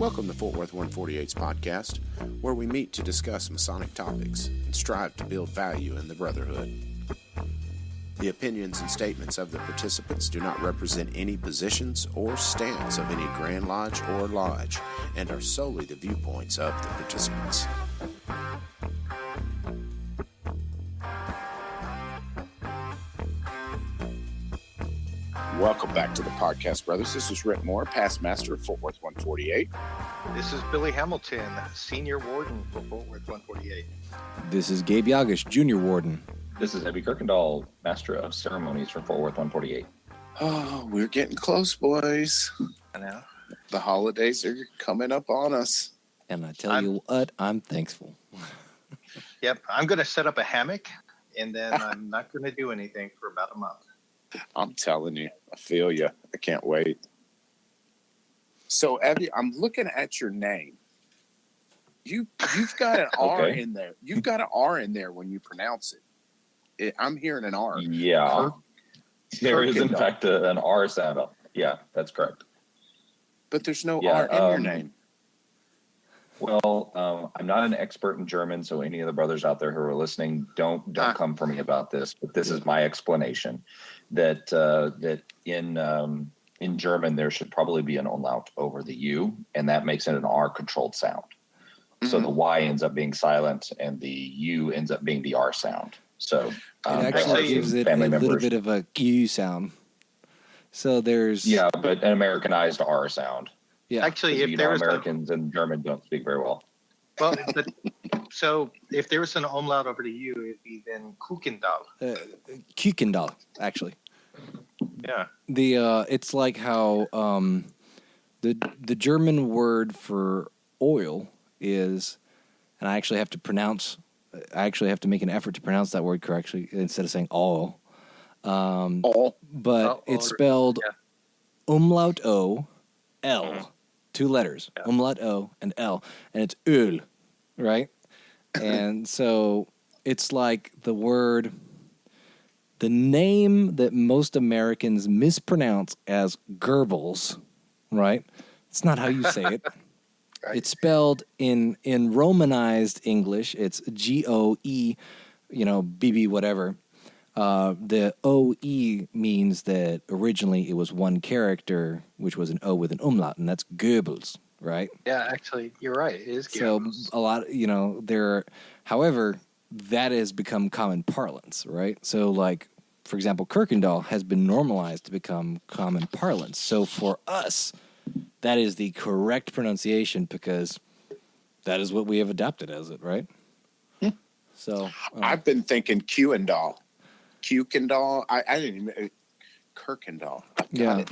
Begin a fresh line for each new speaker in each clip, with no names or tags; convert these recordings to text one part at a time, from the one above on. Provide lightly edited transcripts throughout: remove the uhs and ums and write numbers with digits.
Welcome to Fort Worth 148's podcast, where we meet to discuss Masonic topics and strive to build value in the brotherhood. The opinions and statements of the participants do not represent any positions or stance of any Grand Lodge or Lodge and are solely the viewpoints of the participants. Welcome back to the podcast, brothers. This is Rhit Moore, past master of Fort Worth 148.
This is Billy Hamilton, senior warden for Fort Worth 148.
This is Gabriel Jagush, junior warden.
This is Evve Kuykendall, master of ceremonies for Fort Worth 148.
Oh, we're getting close, boys.
I know.
The holidays are coming up on us.
And I tell you what, I'm thankful.
Yep, I'm going to set up a hammock, and then I'm not going to do anything for about a month.
I'm telling you, I feel you. I can't wait. So, Evve, I'm looking at your name. You've got an R in there. You've got an R in there when you pronounce it. I'm hearing an R.
Yeah. There is, in fact, an R sound. Yeah, that's correct.
But there's no R in your name.
Well, I'm not an expert in German, so any of the brothers out there who are listening, don't come for me about this. But this is my explanation that in German there should probably be an umlaut over the U, and that makes it an R-controlled sound. Mm-hmm. So the Y ends up being silent, and the U ends up being the R sound. So
it actually gives it a little bit of a Q sound. So there's
but an Americanized R sound.
Yeah, actually, if there was
Americans and German don't speak very well.
Well, so if there was an umlaut over the U, it'd be then Kuykendall.
Kuykendall, actually.
Yeah.
It's like how the German word for oil is, and I actually have to make an effort to pronounce that word correctly instead of saying oil. But it's spelled umlaut O, L. 2 letters, umlaut O and L, and it's Öl, right? And so it's like the name that most Americans mispronounce as Goebbels, right? It's not how you say it. It's spelled in Romanized English. It's G-O-E, B-B whatever. The O-E means that originally it was one character, which was an O with an umlaut, and that's Goebbels, right?
Yeah, actually, you're right. It is Goebbels.
So a lot, however, that has become common parlance, right? So like, for example, Kuykendall has been normalized to become common parlance. So for us, that is the correct pronunciation because that is what we have adopted as it, right? So
I've been thinking Kuykendall. Kuykendall. I didn't even Kuykendall.
Yeah.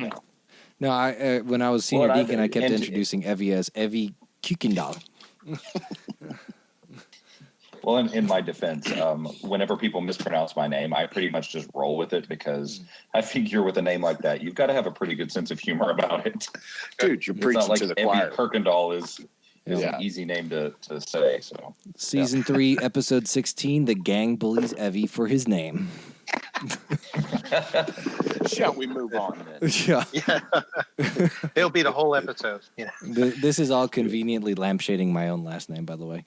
No, when I was senior deacon, I kept introducing Evve as Evve Kuykendall.
Well, in my defense, whenever people mispronounce my name, I pretty much just roll with it because I figure with a name like that, you've got to have a pretty good sense of humor about it.
Dude, you're preaching to the choir.
Evve Kuykendall is an easy name to say. So,
Season 3, episode 16, the gang bullies Evve for his name.
Shall we move on then?
Yeah.
It'll be the whole episode. Yeah.
This is all conveniently lampshading my own last name, by the way.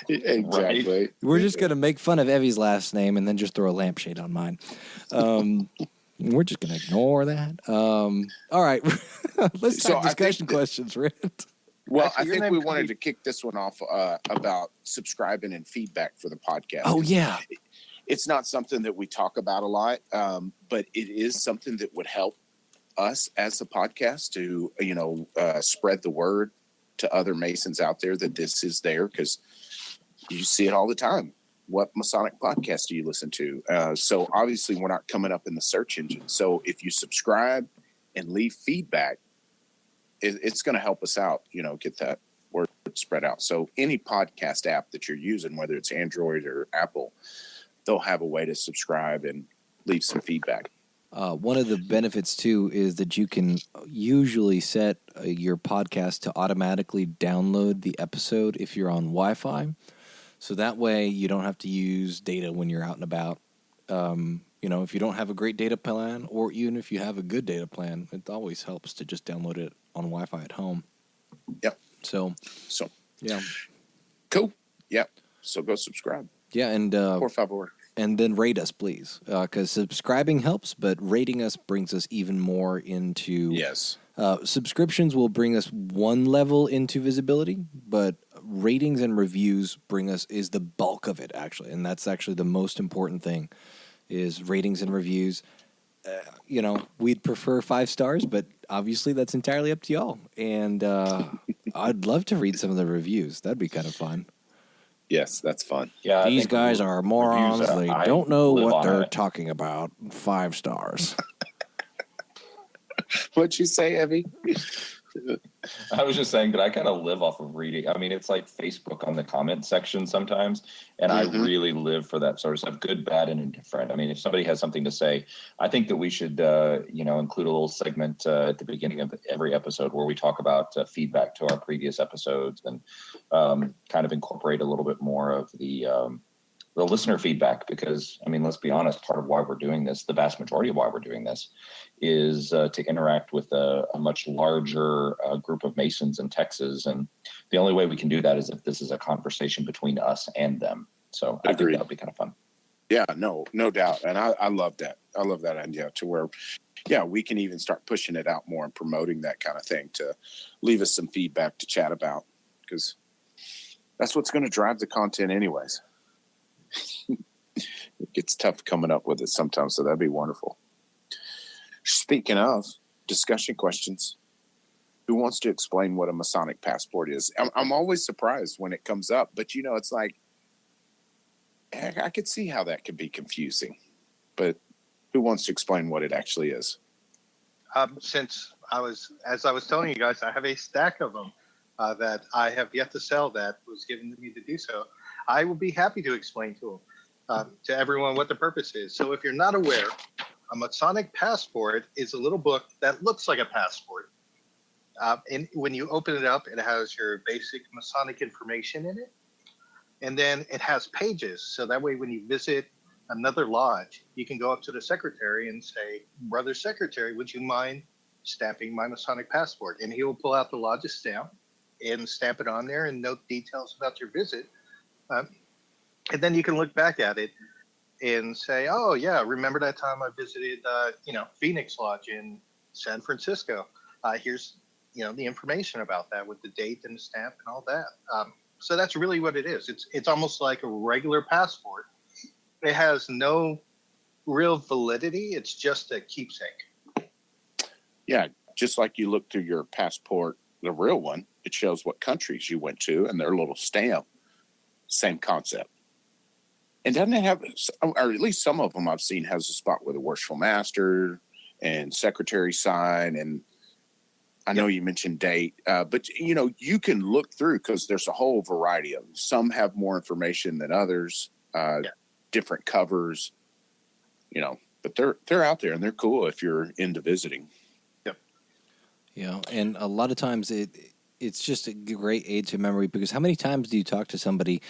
Exactly.
Right? We're just going to make fun of Evve's last name and then just throw a lampshade on mine. We're just going to ignore that. All right. Let's have discussion questions, Rhit.
Well, actually, I think we wanted to kick this one off about subscribing and feedback for the podcast.
Oh, yeah.
It's not something that we talk about a lot, but it is something that would help us as a podcast to, spread the word to other Masons out there that this is there because you see it all the time. What Masonic podcast do you listen to? So obviously we're not coming up in the search engine. So if you subscribe and leave feedback, it's going to help us out, get that word spread out. So any podcast app that you're using, whether it's Android or Apple, they'll have a way to subscribe and leave some feedback.
One of the benefits, too, is that you can usually set your podcast to automatically download the episode if you're on Wi-Fi. So that way you don't have to use data when you're out and about. If you don't have a great data plan, or even if you have a good data plan, it always helps to just download it on Wi-Fi at home.
Yep.
So yeah.
Cool. Yep. So go subscribe.
Yeah, and
Por favor.
And then rate us, please, because subscribing helps, but rating us brings us even more into.
Yes.
Subscriptions will bring us one level into visibility, but ratings and reviews is the bulk of it, actually, and that's actually the most important thing. Is ratings and reviews. We'd prefer 5 stars, but obviously that's entirely up to y'all. And I'd love to read some of the reviews. That'd be kind of fun.
Yes, that's fun.
Yeah,
These guys are morons. They don't know what they're talking about. 5 stars.
What'd you say, Evve?
I was just saying that I kind of live off of reading. I mean, it's like Facebook on the comment section sometimes, and I really live for that sort of stuff, good, bad, and indifferent. I mean, if somebody has something to say, I think that we should, include a little segment at the beginning of every episode where we talk about feedback to our previous episodes and kind of incorporate a little bit more of the listener feedback, because, I mean, let's be honest, part of why we're doing this, the vast majority of why we're doing this, is to interact with a much larger group of Masons in Texas. And the only way we can do that is if this is a conversation between us and them. So I think that'll be kind of fun.
Yeah, no doubt. And I love that. I love that idea to where, we can even start pushing it out more and promoting that kind of thing, to leave us some feedback to chat about, because that's what's going to drive the content anyways. It gets tough coming up with it sometimes, so that'd be wonderful. Speaking of discussion questions, who wants to explain what a Masonic Passport is? I'm always surprised when it comes up, but it's like, I could see how that could be confusing. But who wants to explain what it actually is?
Since as I was telling you guys, I have a stack of them that I have yet to sell that was given to me to do so. I will be happy to explain to everyone what the purpose is. So if you're not aware, a Masonic Passport is a little book that looks like a passport. And when you open it up, it has your basic Masonic information in it. And then it has pages. So that way, when you visit another lodge, you can go up to the secretary and say, "Brother Secretary, would you mind stamping my Masonic Passport?" And he will pull out the lodge's stamp and stamp it on there and note details about your visit. And then you can look back at it and say, "Oh yeah, remember that time I visited, Phoenix Lodge in San Francisco? Here's, the information about that with the date and the stamp and all that." So that's really what it is. It's almost like a regular passport. It has no real validity. It's just a keepsake.
Yeah, just like you look through your passport, the real one, it shows what countries you went to and their little stamp. Same concept. And doesn't it have, or at least some of them I've seen, has a spot where the worshipful master and secretary sign. And I know you mentioned date, but you can look through, because there's a whole variety of them. Some have more information than others, different covers, but they're out there and they're cool if you're into visiting.
Yep. And a lot of times it's just a great aid to memory, because how many times do you talk to somebody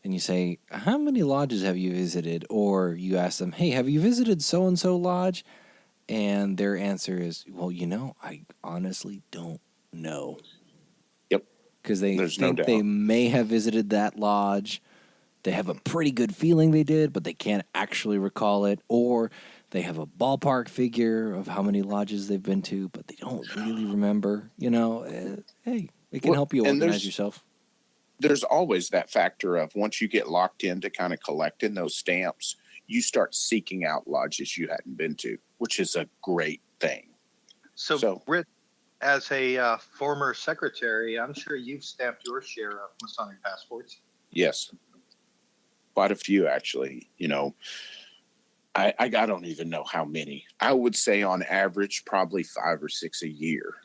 and you say, "How many lodges have you visited?" Or you ask them, "Hey, have you visited so-and-so lodge?" And their answer is, "Well, I honestly don't know."
Yep.
Because they think they may have visited that lodge. They have a pretty good feeling they did, but they can't actually recall it. Or they have a ballpark figure of how many lodges they've been to, but they don't really remember. Hey, it can help you organize yourself.
There's always that factor of, once you get locked into kind of collecting those stamps, you start seeking out lodges you hadn't been to, which is a great thing.
So Rhit, as a former secretary, I'm sure you've stamped your share of Masonic passports.
Yes. Quite a few, actually. I don't even know how many. I would say on average, probably 5 or 6 a year.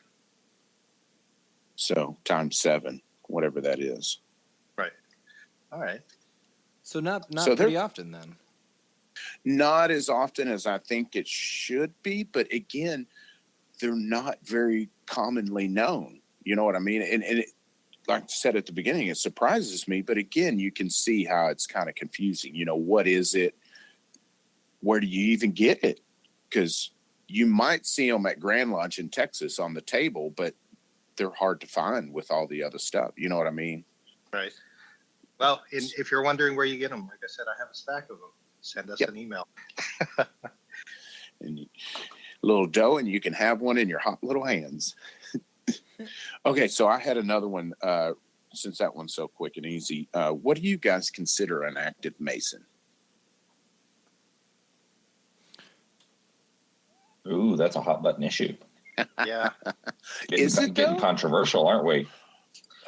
So times 7, whatever that is.
Right. All right.
So not pretty often then.
Not as often as I think it should be, but again, they're not very commonly known. You know what I mean? And it, like I said at the beginning, it surprises me, but again, you can see how it's kind of confusing. What is it? Where do you even get it? Because you might see them at Grand Lodge in Texas on the table, but they're hard to find with all the other stuff. You know what I mean?
Right. Well, if you're wondering where you get them, like I said, I have a stack of them. Send us an email.
And little dough, and you can have one in your hot little hands. Okay, so I had another one. Since that one's so quick and easy, what do you guys consider an active Mason?
Ooh, that's a hot button issue.
Yeah.
Is it
getting
though?
controversial, aren't we?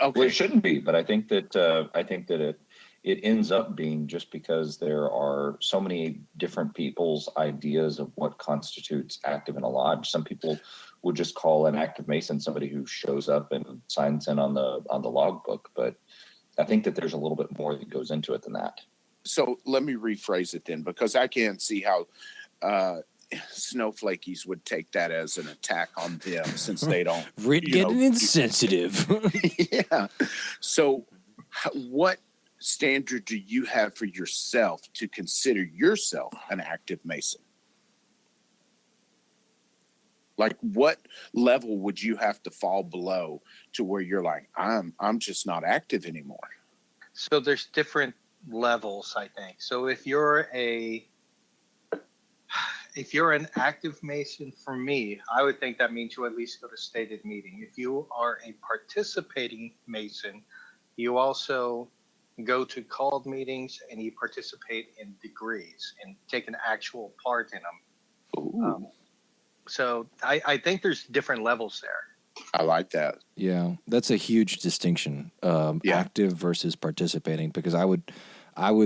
Okay.
Well, it shouldn't be, but I think that it ends up being, just because there are so many different people's ideas of what constitutes active in a lodge. Some people would just call an active Mason somebody who shows up and signs in on the logbook, but I think that there's a little bit more that goes into it than that.
So let me rephrase it then, because I can't see how snowflakies would take that as an attack on them, since they don't.
Rhit getting insensitive.
Yeah. So what standard do you have for yourself to consider yourself an active Mason? Like, what level would you have to fall below to where you're like, I'm just not active anymore?
So there's different levels, I think. So if you're an active Mason, for me, I would think that means you at least go to stated meeting. If you are a participating Mason, you also go to called meetings and you participate in degrees and take an actual part in them. So I think there's different levels there.
I like that.
Yeah, that's a huge distinction, active versus participating, because I would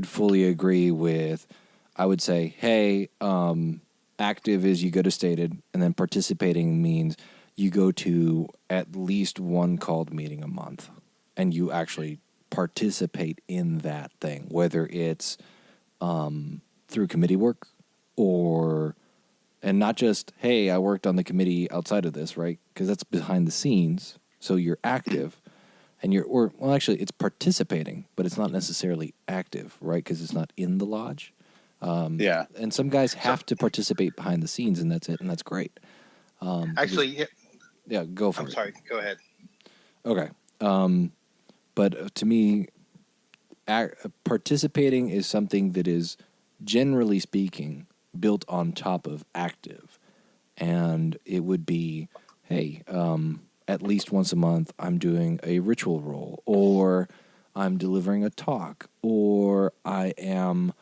fully agree with, I would say, hey, active is you go to stated, and then participating means you go to at least one called meeting a month, and you actually participate in that thing, whether it's through committee work and not just, hey, I worked on the committee outside of this, right? Because that's behind the scenes. So you're active, and actually it's participating, but it's not necessarily active, right? Because it's not in the lodge. And some guys have to participate behind the scenes, and that's it, and that's great.
Actually,
yeah, go for it.
I'm sorry, go ahead.
Okay. But to me, participating is something that is, generally speaking, built on top of active. And it would be, hey, at least once a month, I'm doing a ritual roll, or I'm delivering a talk, or I am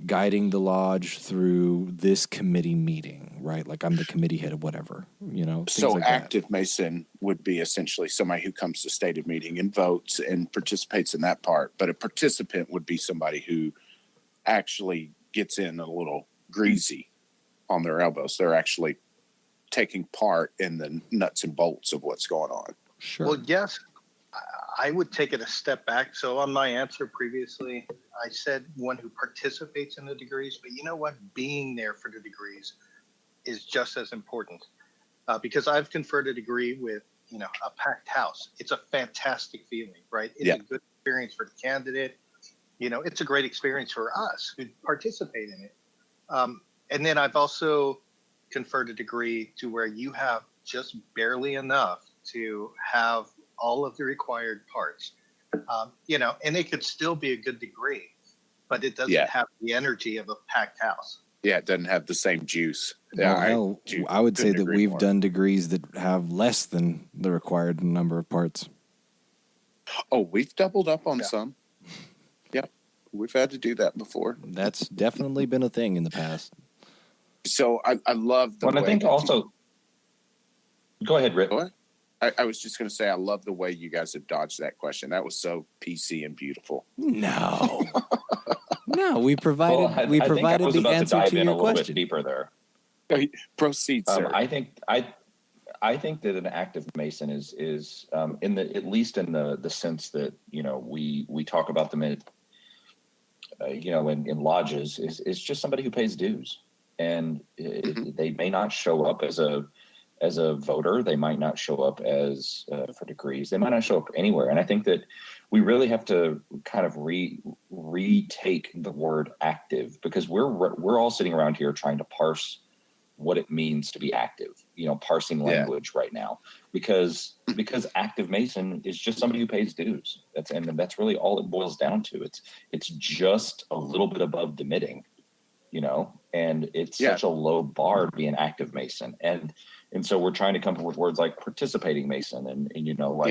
guiding the lodge through this committee meeting, right? Like I'm the committee head of whatever,
So
like
active Mason would be essentially somebody who comes to stated meeting and votes and participates in that part. But a participant would be somebody who actually gets in a little greasy on their elbows. They're actually taking part in the nuts and bolts of what's going on.
Sure.
Well, yes, I would take it a step back. So on my answer previously, I said one who participates in the degrees, but you know what? Being there for the degrees is just as important, because I've conferred a degree with, a packed house. It's a fantastic feeling, right? It's a good experience for the candidate. It's a great experience for us who participate in it. And then I've also conferred a degree to where you have just barely enough to have all of the required parts, and it could still be a good degree, but it doesn't have the energy of a packed house.
Yeah, it doesn't have the same juice.
Well, I would say that we've done degrees that have less than the required number of parts.
Oh, we've doubled up on some. Yep, we've had to do that before.
That's definitely been a thing in the past.
So I love the way.
I think also. Go ahead, Rhit.
What? I was just going to say, I love the way you guys have dodged that question. That was so PC and beautiful.
No, we provided the answer to your question.
Bit deeper there.
Proceed, sir.
I think that an active Mason is in the, at least in the sense that we talk about them in lodges, is just somebody who pays dues, and they may not show up as a voter. They might not show up as for degrees. They might not show up anywhere. And I think that we really have to kind of retake the word active, because we're all sitting around here trying to parse what it means to be active. parsing
Yeah.
language right now, because active Mason is just somebody who pays dues. That's really all it boils down to. It's just a little bit above demitting, and it's
Yeah.
such a low bar to be an active Mason. And so we're trying to come up with words like participating Mason and
I love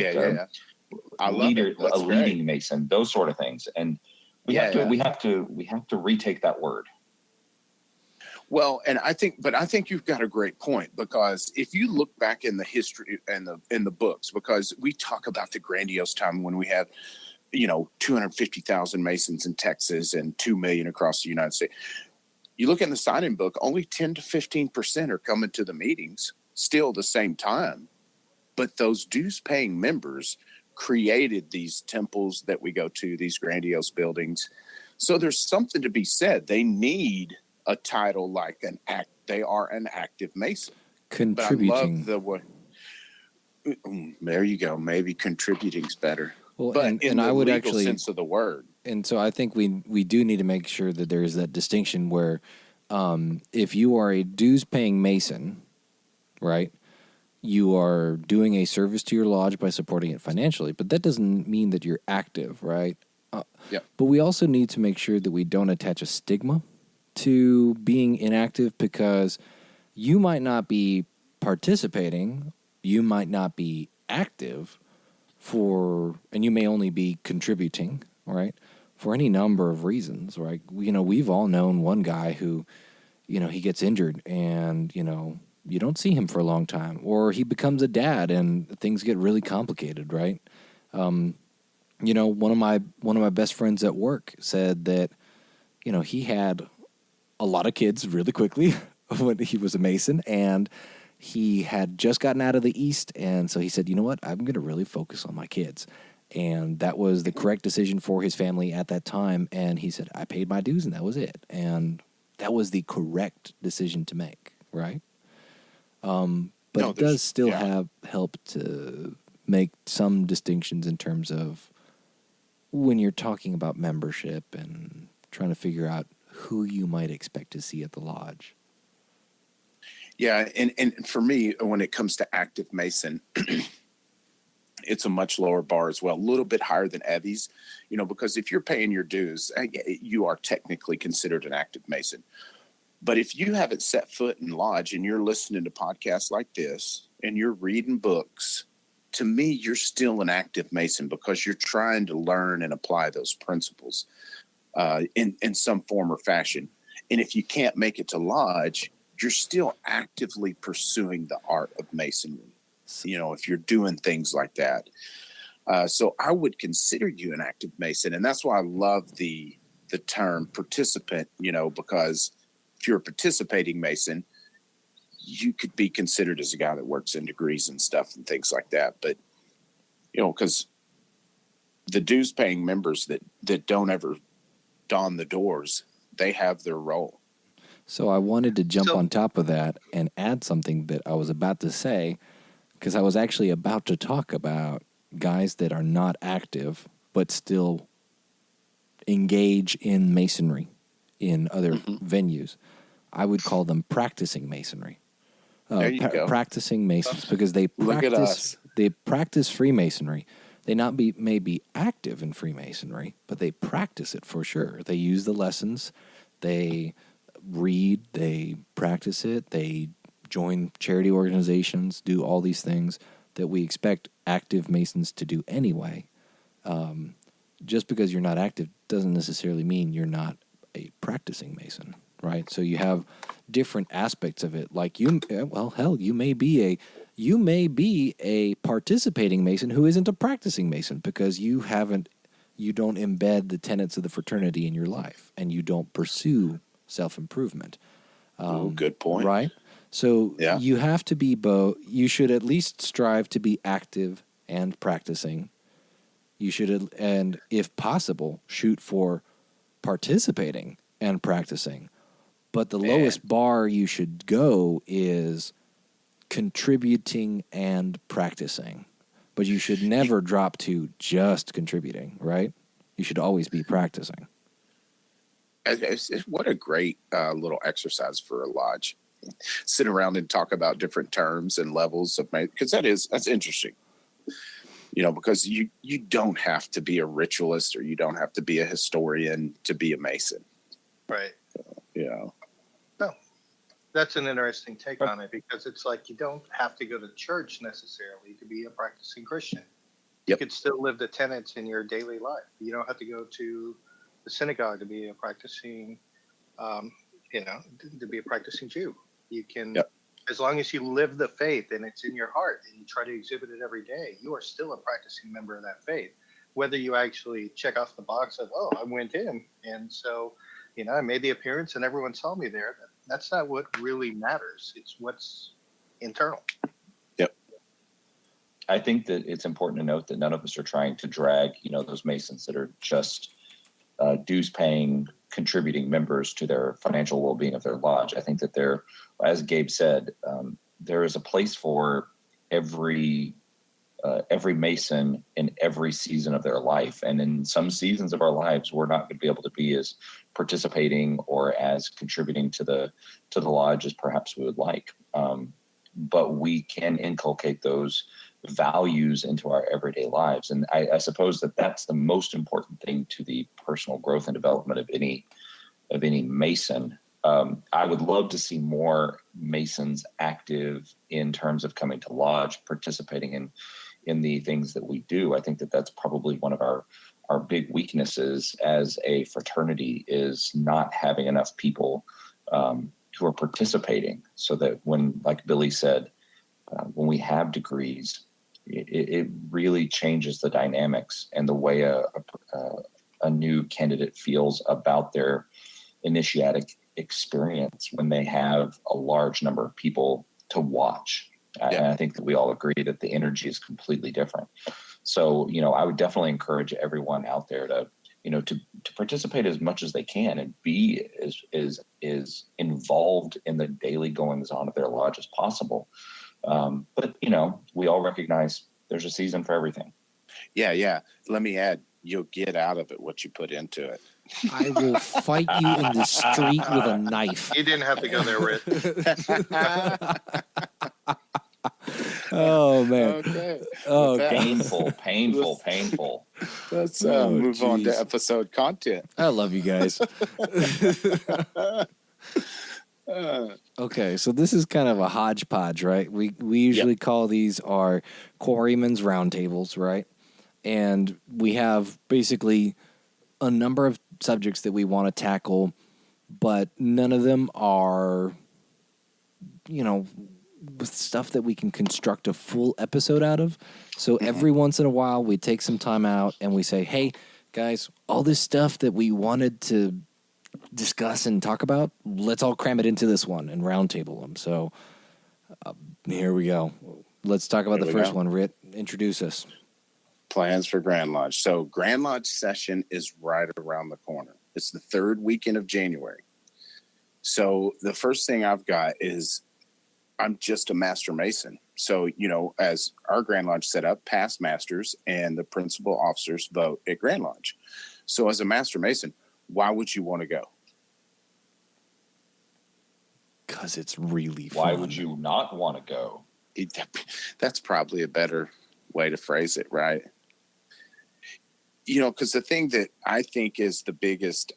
it. That's
a leading Mason, those sort of things. And we have to retake that word.
Well, and I think you've got a great point, because if you look back in the history and in the books, because we talk about the grandiose time when we had 250,000 Masons in Texas and 2 million across the United States. You look in the sign-in book, only 10 to 15% are coming to the meetings still the same time. But those dues-paying members created these temples that we go to, these grandiose buildings. So there's something to be said. They need a title like they are an active Mason.
Contributing.
But I love the way. There you go. Maybe contributing's better.
Well,
but in the
I would
legal
actually
sense of the word.
And so I think we do need to make sure that there is that distinction where if you are a dues-paying Mason, right, you are doing a service to your lodge by supporting it financially, but that doesn't mean that you're active, right? But we also need to make sure that we don't attach a stigma to being inactive, because you might not be participating, you might not be active and you may only be contributing, right, for any number of reasons, right? We've all known one guy who, he gets injured and, you don't see him for a long time, or he becomes a dad and things get really complicated, right? One of my best friends at work said that, he had a lot of kids really quickly when he was a Mason, and he had just gotten out of the East, and so he said, you know what, I'm going to really focus on my kids. And that was the correct decision for his family at that time, and he said, I paid my dues, and that was it. And that was the correct decision to make, right? But it does still have help to make some distinctions in terms of when you're talking about membership and trying to figure out who you might expect to see at the lodge.
Yeah, and for me, when it comes to active Mason, it's a much lower bar as well, a little bit higher than Evve's, because if you're paying your dues, you are technically considered an active Mason. But if you haven't set foot in lodge and you're listening to podcasts like this and you're reading books, to me, you're still an active Mason, because you're trying to learn and apply those principles in some form or fashion. And if you can't make it to lodge, you're still actively pursuing the art of Masonry, if you're doing things like that. So I would consider you an active Mason. And that's why I love the term participant, because if you're a participating Mason, you could be considered as a guy that works in degrees and stuff and things like that. But, because the dues paying members that don't ever don the doors, they have their role.
So I wanted to jump on top of that and add something that I was about to say, because I was actually about to talk about guys that are not active but still engage in Masonry in other venues. I would call them practicing Masonry.
There you go.
Practicing Masons, because they practice Freemasonry. They may be active in Freemasonry, but they practice it for sure. They use the lessons, they read, they practice it, they join charity organizations, do all these things that we expect active Masons to do anyway. Just because you're not active doesn't necessarily mean you're not a practicing Mason, right? So you have different aspects of it. Like you may be a participating Mason who isn't a practicing Mason, because you don't embed the tenets of the fraternity in your life, and you don't pursue self-improvement.
Good point.
Right? So you have to be both. You should at least strive to be active and practicing. You should, and if possible, shoot for participating and practicing. But the lowest bar you should go is contributing and practicing. But you should never drop to just contributing, right? You should always be practicing.
What a great little exercise for a lodge. sit around and talk about different terms and levels of, because that's interesting. Because you don't have to be a ritualist or you don't have to be a historian to be a Mason.
Right.
No,
that's an interesting take on it, because it's like you don't have to go to church necessarily to be a practicing Christian. You could still live the tenets in your daily life. You don't have to go to the synagogue to be a practicing, to be a practicing Jew. You can, as long as you live the faith and it's in your heart and you try to exhibit it every day, you are still a practicing member of that faith. Whether you actually check off the box of, oh, I went in, and so, I made the appearance and everyone saw me there. That's not what really matters. It's what's internal.
I think that it's important to note that none of us are trying to drag, those Masons that are just dues-paying, contributing members to their financial well-being of their lodge. I think that there, as Gabe said, there is a place for every Mason in every season of their life. And in some seasons of our lives, we're not going to be able to be as participating or as contributing to the lodge as perhaps we would like. But we can inculcate those values into our everyday lives. And I suppose that that's the most important thing to the personal growth and development of any Mason. I would love to see more Masons active in terms of coming to lodge, participating in the things that we do. I think that that's probably one of our big weaknesses as a fraternity, is not having enough people who are participating, so that when, like Billy said, when we have degrees, it really changes the dynamics and the way a new candidate feels about their initiatic experience when they have a large number of people to watch. And I think that we all agree that the energy is completely different. So, I would definitely encourage everyone out there to participate as much as they can and be as involved in the daily goings on of their lodge as possible. But we all recognize there's a season for everything.
Yeah. Let me add, you'll get out of it what you put into it.
I will fight you in the street with a knife.
You didn't have to go there, Rhit.
Oh, man.
Okay.
Oh,
Painful.
Let's move on to episode content.
I love you guys. Okay, so this is kind of a hodgepodge, right? We usually call these our Quarryman's Roundtables, right? And we have basically a number of subjects that we want to tackle, but none of them are, with stuff that we can construct a full episode out of. So every once in a while, we take some time out and we say, hey, guys, all this stuff that we wanted to discuss and talk about, let's all cram it into this one and roundtable them. So here we go. Let's talk about the first one. Rhit, introduce us.
Plans for Grand Lodge. So Grand Lodge session is right around the corner. It's the third weekend of January. So the first thing I've got is I'm just a Master Mason. So, as our Grand Lodge set up, past masters and the principal officers vote at Grand Lodge. So as a Master Mason, why would you want to go?
Because it's really fun.
Why would you not want to go?
That's probably a better way to phrase it, right? Because the thing that I think is the biggest,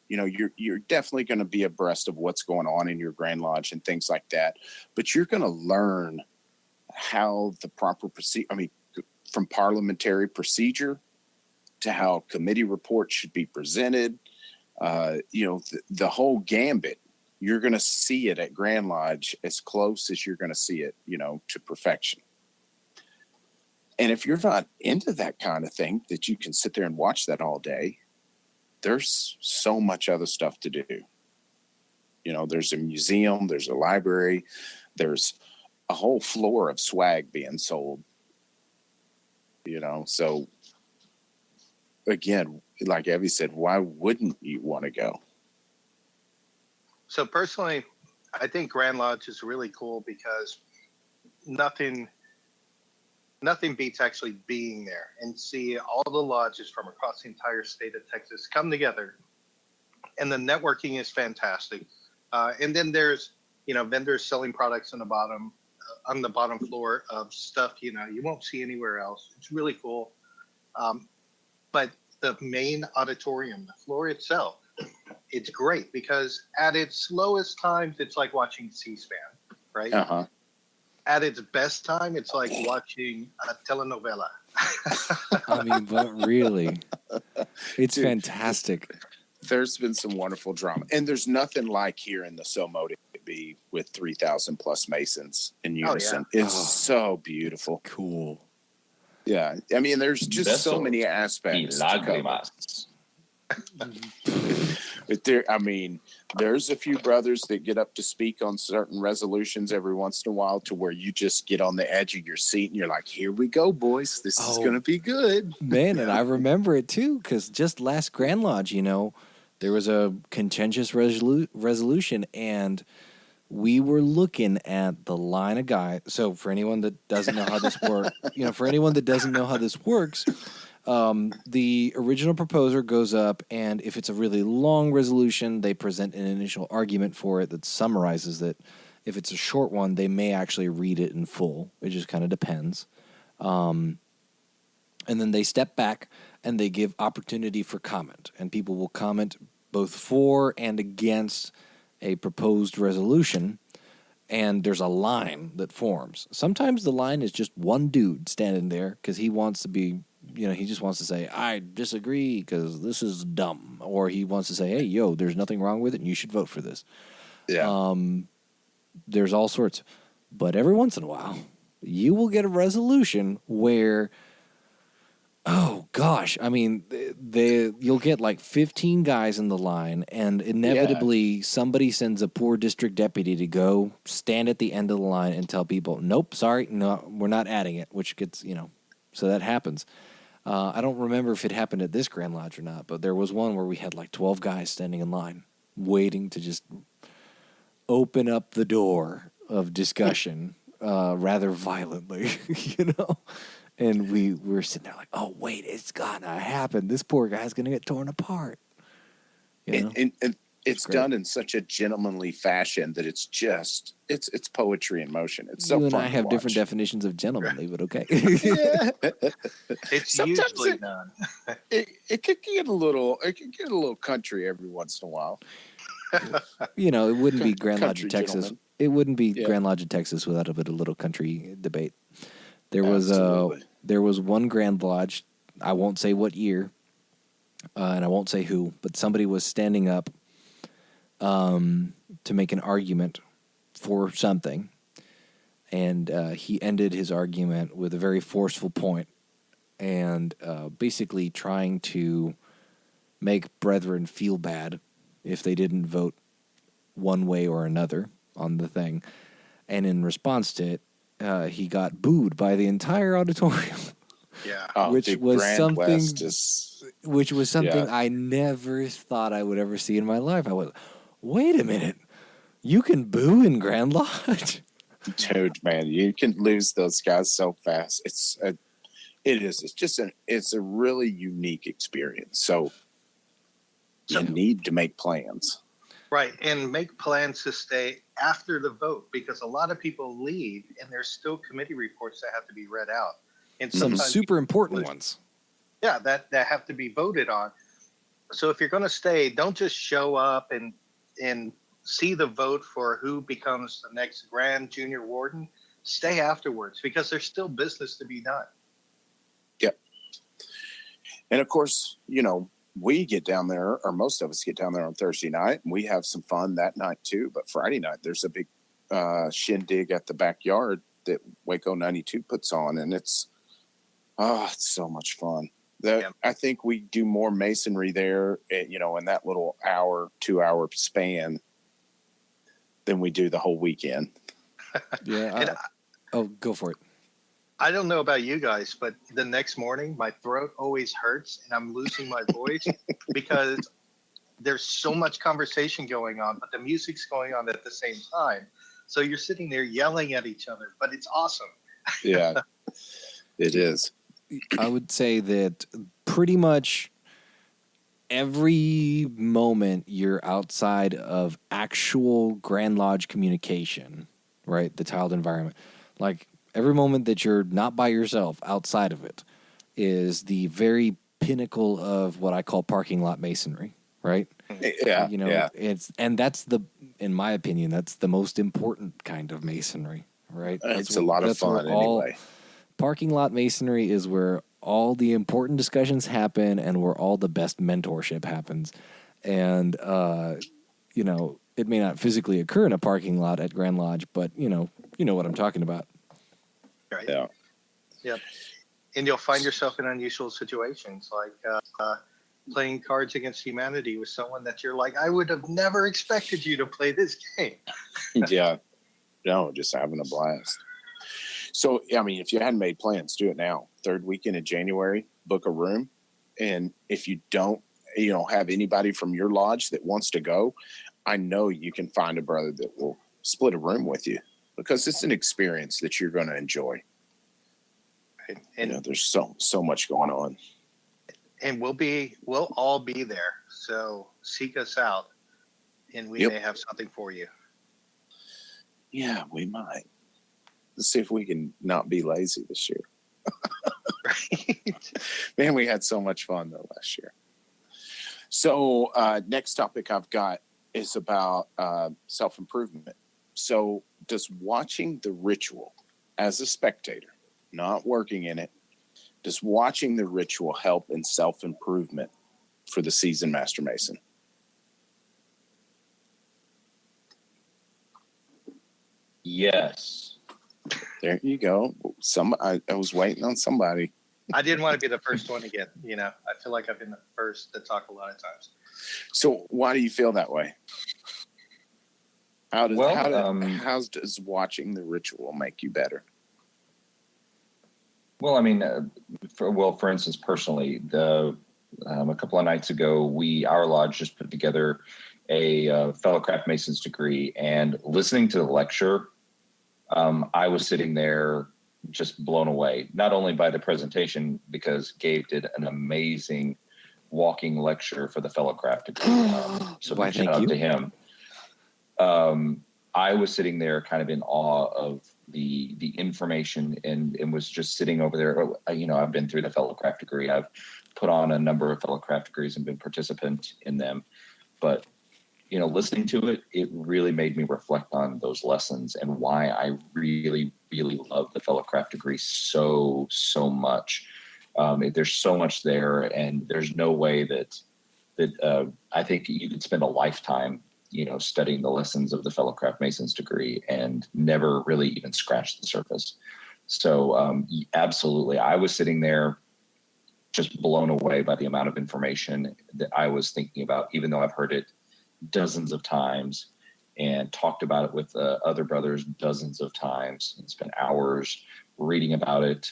you're definitely going to be abreast of what's going on in your Grand Lodge and things like that, but you're going to learn how the proper from parliamentary procedure to how committee reports should be presented, the whole gambit. You're going to see it at Grand Lodge as close as you're going to see it, to perfection. And if you're not into that kind of thing, that you can sit there and watch that all day, there's so much other stuff to do. There's a museum, there's a library, there's a whole floor of swag being sold. So again, like Evve said, why wouldn't you want to go?
So personally, I think Grand Lodge is really cool because nothing beats actually being there and see all the lodges from across the entire state of Texas come together. And the networking is fantastic. And then there's vendors selling products on the bottom floor of stuff, you won't see anywhere else. It's really cool. But the main auditorium, the floor itself, it's great because at its lowest times, it's like watching C-SPAN, right?
Uh-huh.
At its best time, it's like watching a telenovela.
I mean, but really, it's
Dude,
fantastic.
There's been some wonderful drama, and there's nothing like here in the SoMo to be with 3,000 plus Masons in unison.
Oh, yeah.
It's so beautiful.
Cool.
Yeah. I mean, there's just so
Besos
many
y
aspects. to cover.
lágrimas.
But there's a few brothers that get up to speak on certain resolutions every once in a while to where you just get on the edge of your seat and you're like, here we go, boys. This is going to be good.
Man, and I remember it too, because just last Grand Lodge, there was a contentious resolution, and we were looking at the line of guys. So for anyone that doesn't know how this works, the original proposer goes up, and if it's a really long resolution, they present an initial argument for it that summarizes it. If it's a short one, they may actually read it in full. It just kind of depends. And then they step back and they give opportunity for comment, and people will comment both for and against a proposed resolution, and there's a line that forms. Sometimes the line is just one dude standing there because he wants to be, he just wants to say, I disagree because this is dumb. Or he wants to say, hey, yo, there's nothing wrong with it and you should vote for this.
Yeah.
There's all sorts. But every once in a while, you will get a resolution where, oh gosh, I mean, you'll get like 15 guys in the line, and inevitably somebody sends a poor district deputy to go stand at the end of the line and tell people, nope, sorry, no, we're not adding it, which gets, so that happens. I don't remember if it happened at this Grand Lodge or not, but there was one where we had like 12 guys standing in line waiting to just open up the door of discussion rather violently, And we were sitting there like, oh, wait, it's going to happen. This poor guy's going to get torn apart.
And it's done in such a gentlemanly fashion that it's just, it's poetry in motion. It's so
you and
fun
I
to
have
watch.
different definitions of gentlemanly, but okay.
Yeah.
It's
Sometimes
usually done.
It could get a little country every once in a while.
It wouldn't be Grand Lodge of
Country
Texas.
gentleman.
It wouldn't be Grand Lodge of Texas without a bit of little country debate. There was one Grand Lodge, I won't say what year, and I won't say who, but somebody was standing up to make an argument for something, and he ended his argument with a very forceful point, and basically trying to make brethren feel bad if they didn't vote one way or another on the thing. And in response to it, he got booed by the entire auditorium.
Yeah.
Which was something
Yeah.
I never thought I would ever see in my life. I was, wait a minute, you can boo in Grand Lodge?
Dude, man, you can lose those guys so fast. It's a really unique experience. So you need to make plans.
Right, and make plans to stay after the vote, because a lot of people leave and there's still committee reports that have to be read out. And
Some
sometimes
super important ones.
Yeah, that have to be voted on. So if you're going to stay, don't just show up and see the vote for who becomes the next Grand Junior Warden. Stay afterwards, because there's still business to be done.
Yep. And of course, we get down there, or most of us get down there on Thursday night, and we have some fun that night too. But Friday night, there's a big shindig at the backyard that Waco 92 puts on, and it's so much fun. I think we do more masonry there, in that little 2-hour span than we do the whole weekend.
Yeah. Go for it.
I don't know about you guys, but the next morning, my throat always hurts and I'm losing my voice because there's so much conversation going on, but the music's going on at the same time. So you're sitting there yelling at each other, but it's awesome.
Yeah, it is.
I would say that pretty much every moment you're outside of actual Grand Lodge communication, right? The tiled environment. Like every moment that you're not by yourself outside of it is the very pinnacle of what I call parking lot masonry, right?
Yeah.
You know,
yeah.
that's in my opinion, that's the most important kind of masonry, right?
It's a lot of fun anyway.
Parking lot masonry is where all the important discussions happen and where all the best mentorship happens. And, you know, it may not physically occur in a parking lot at Grand Lodge, but, you know what I'm talking about.
Right.
Yeah.
Yep. And you'll find yourself in unusual situations, like playing Cards Against Humanity with someone that you're like, I would have never expected you to play this game.
Yeah. No, just having a blast. So, I mean, if you hadn't made plans, do it now. Third weekend in January, book a room. And if you don't, have anybody from your lodge that wants to go, I know you can find a brother that will split a room with you, because it's an experience that you're going to enjoy.
And
there's so much going on.
And we'll all be there. So seek us out, and we may have something for you.
Yeah, we might. Let's see if we can not be lazy this year.
Right.
Man, we had so much fun though last year. So next topic I've got is about self-improvement. So does watching the ritual as a spectator, not working in it, does watching the ritual help in self-improvement for the seasoned Master Mason?
Yes.
There you go. I was waiting on somebody.
I didn't want to be the first one to get, I feel like I've been the first to talk a lot of times.
So why do you feel that way? How does watching the ritual make you better?
Well, I mean, for instance, personally, a couple of nights ago, our lodge just put together a fellow craft mason's degree, and listening to the lecture, I was sitting there just blown away, not only by the presentation, because Gabe did an amazing walking lecture for the fellow craft degree. So shout out to him. I was sitting there kind of in awe of the information and was just sitting over there. I've been through the fellow craft degree. I've put on a number of fellow craft degrees and been participant in them. But, listening to it, it really made me reflect on those lessons and why I really, really love the fellow craft degree so much. There's so much there, and there's no way that I think you could spend a lifetime studying the lessons of the fellow craft mason's degree and never really even scratch the surface. So absolutely, I was sitting there just blown away by the amount of information that I was thinking about, even though I've heard it dozens of times and talked about it with other brothers dozens of times and spent hours reading about it.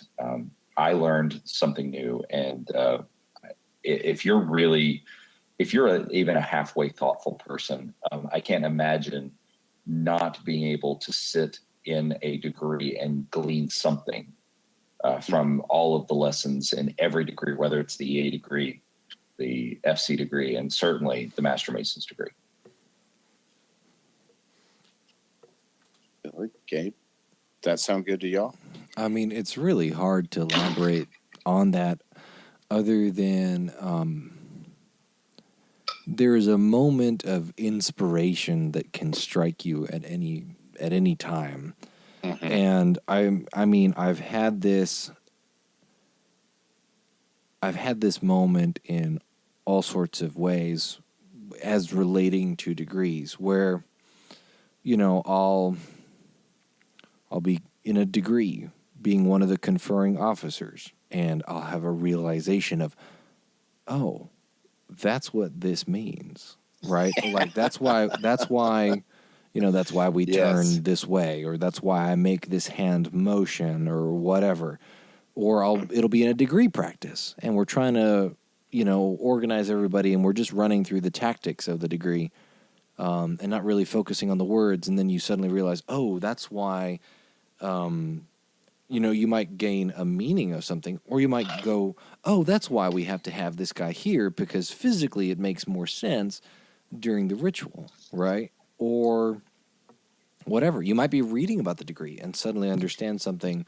I learned something new. And if you're even a halfway thoughtful person, I can't imagine not being able to sit in a degree and glean something from all of the lessons in every degree, whether it's the EA degree, the FC degree, and certainly the Master Mason's degree.
Okay. That sound good to y'all?
I mean, it's really hard to elaborate on that other than there is a moment of inspiration that can strike you at any time. Mm-hmm. And I've had this moment in all sorts of ways as relating to degrees where, I'll be in a degree being one of the conferring officers, and I'll have a realization of, oh, that's what this means, right? Like that's why we turn this way, or that's why I make this hand motion or whatever. Or it'll be in a degree practice and we're trying to, organize everybody and we're just running through the tactics of the degree and not really focusing on the words. And then you suddenly realize, oh, that's why you might gain a meaning of something, or you might go, oh, that's why we have to have this guy here, because physically it makes more sense during the ritual, right? Or whatever. You might be reading about the degree and suddenly understand something.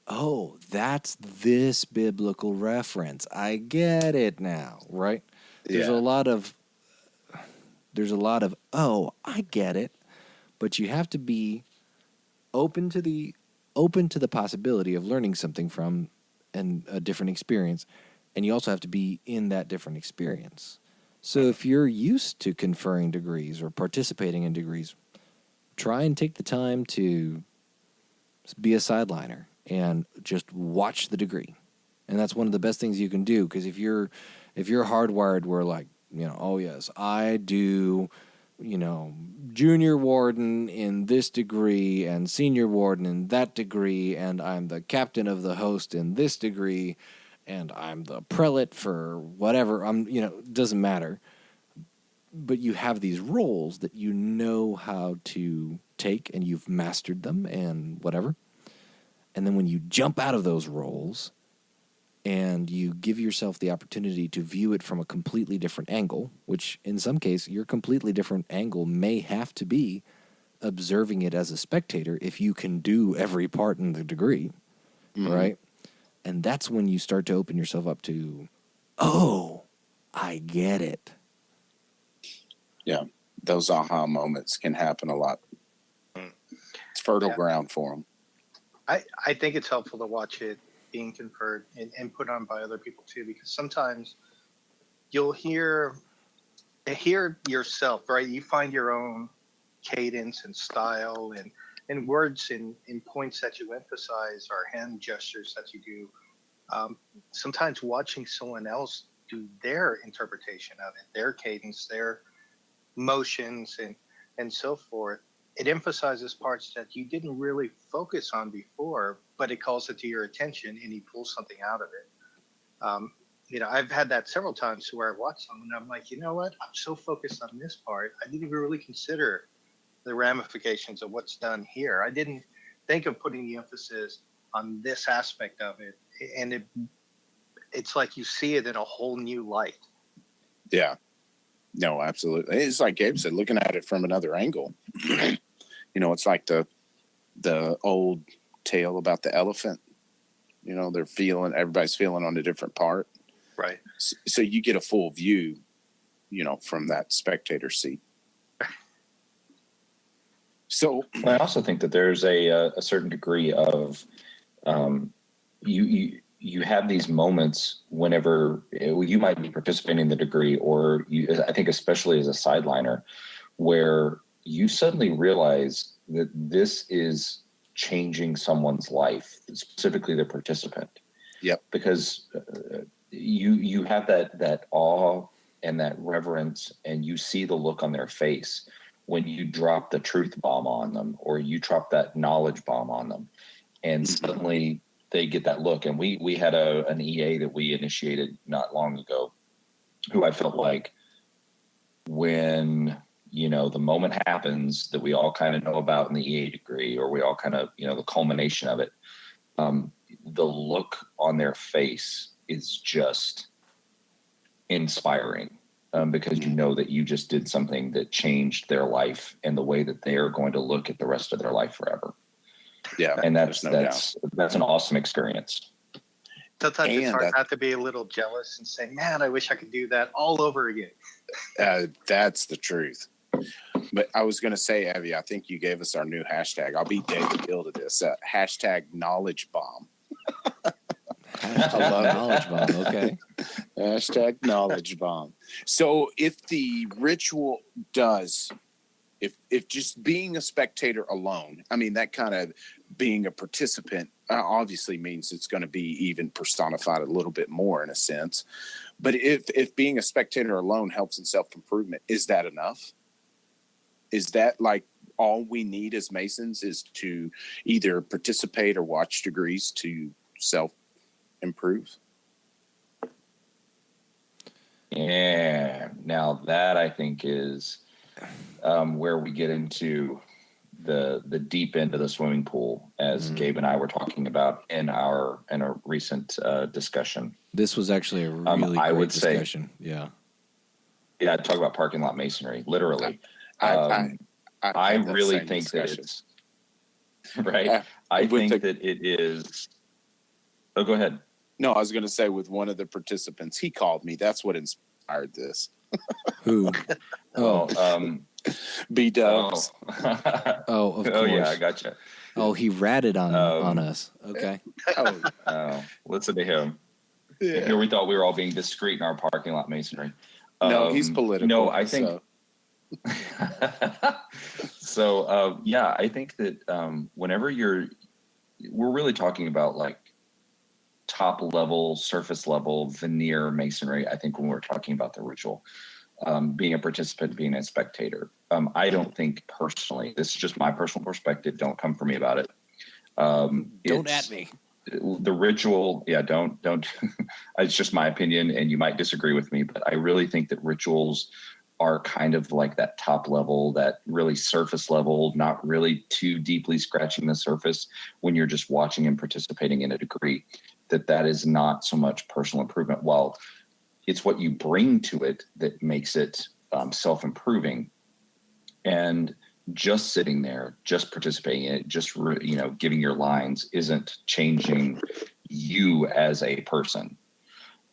Oh, that's this biblical reference. I get it now, right? There's a lot of, oh, I get it. But you have to be open to the possibility of learning something from a different experience, and you also have to be in that different experience. So if you're used to conferring degrees or participating in degrees, try and take the time to be a sideliner and just watch the degree. And that's one of the best things you can do, because if you're hardwired where, like, oh yes, I do, junior warden in this degree and senior warden in that degree, and I'm the captain of the host in this degree, and I'm the prelate for whatever, doesn't matter. But you have these roles that you know how to take, and you've mastered them and whatever. And then when you jump out of those roles and you give yourself the opportunity to view it from a completely different angle, which in some case your completely different angle may have to be observing it as a spectator if you can do every part in the degree, right? And that's when you start to open yourself up to, oh, I get it.
Yeah, those aha moments can happen a lot. It's fertile ground for them.
I think it's helpful to watch it being conferred and put on by other people too, because sometimes you'll hear yourself, right? You find your own cadence and style and words in points that you emphasize, or hand gestures that you do. Sometimes watching someone else do their interpretation of it, their cadence, their motions, and so forth, it emphasizes parts that you didn't really focus on before, but it calls it to your attention and you pull something out of it. I've had that several times where I watch something and I'm like, you know what? I'm so focused on this part, I didn't even really consider the ramifications of what's done here. I didn't think of putting the emphasis on this aspect of it. And it's like you see it in a whole new light.
Yeah. No, absolutely. It's like Gabe said, looking at it from another angle. It's like the old tale about the elephant. Everybody's feeling on a different part.
Right.
So you get a full view, from that spectator seat. So
I also think that there's a certain degree of you have these moments whenever you might be participating in the degree, or I think especially as a sideliner, where you suddenly realize that this is changing someone's life, specifically the participant.
Yep.
Because you have that awe and that reverence, and you see the look on their face when you drop the truth bomb on them, or you drop that knowledge bomb on them, and suddenly they get that look. And we had an EA that we initiated not long ago, who I felt like, when the moment happens that we all kind of know about in the EA degree, or we all kind of the culmination of it, the look on their face is just inspiring, because that you just did something that changed their life and the way that they are going to look at the rest of their life forever.
Yeah,
and that's an awesome experience.
Sometimes it's hard not to be a little jealous and say, man, I wish I could do that all over again.
That's the truth. But I was going to say, Evve, I think you gave us our new hashtag. I'll beat David Gill to this. Hashtag knowledge bomb.
I love knowledge bomb. Okay.
Hashtag knowledge bomb. So if the ritual does, if just being a spectator alone, I mean, that kind of being a participant obviously means it's going to be even personified a little bit more in a sense. But if being a spectator alone helps in self-improvement, is that enough? Is that like all we need as Masons is to either participate or watch degrees to self-improve?
Yeah. Now that I think is where we get into the deep end of the swimming pool, as Gabe and I were talking about in a recent discussion.
This was actually a really great discussion.
Yeah, talk about parking lot masonry, literally.
I
really think that it's right. I think that it is. Oh, go ahead.
No, I was going to say, with one of the participants, he called me. That's what inspired this.
Who?
B-Dubs.
Oh, of course.
Oh, yeah, I gotcha.
Oh, he ratted on us. Okay.
Listen to him.
Yeah.
Here we thought we were all being discreet in our parking lot masonry.
No, he's political.
No, I think. So, I think that whenever we're really talking about like top level, surface level, veneer masonry. I think when we're talking about the ritual, being a participant, being a spectator, I don't think personally, this is just my personal perspective. Don't come for me about it.
Don't at me.
The ritual. Yeah, don't. It's just my opinion, and you might disagree with me, but I really think that rituals are kind of like that top level, that really surface level, not really too deeply scratching the surface when you're just watching and participating in a degree. That is not so much personal improvement. While it's what you bring to it that makes it self-improving, and just sitting there, just participating in it, just giving your lines isn't changing you as a person.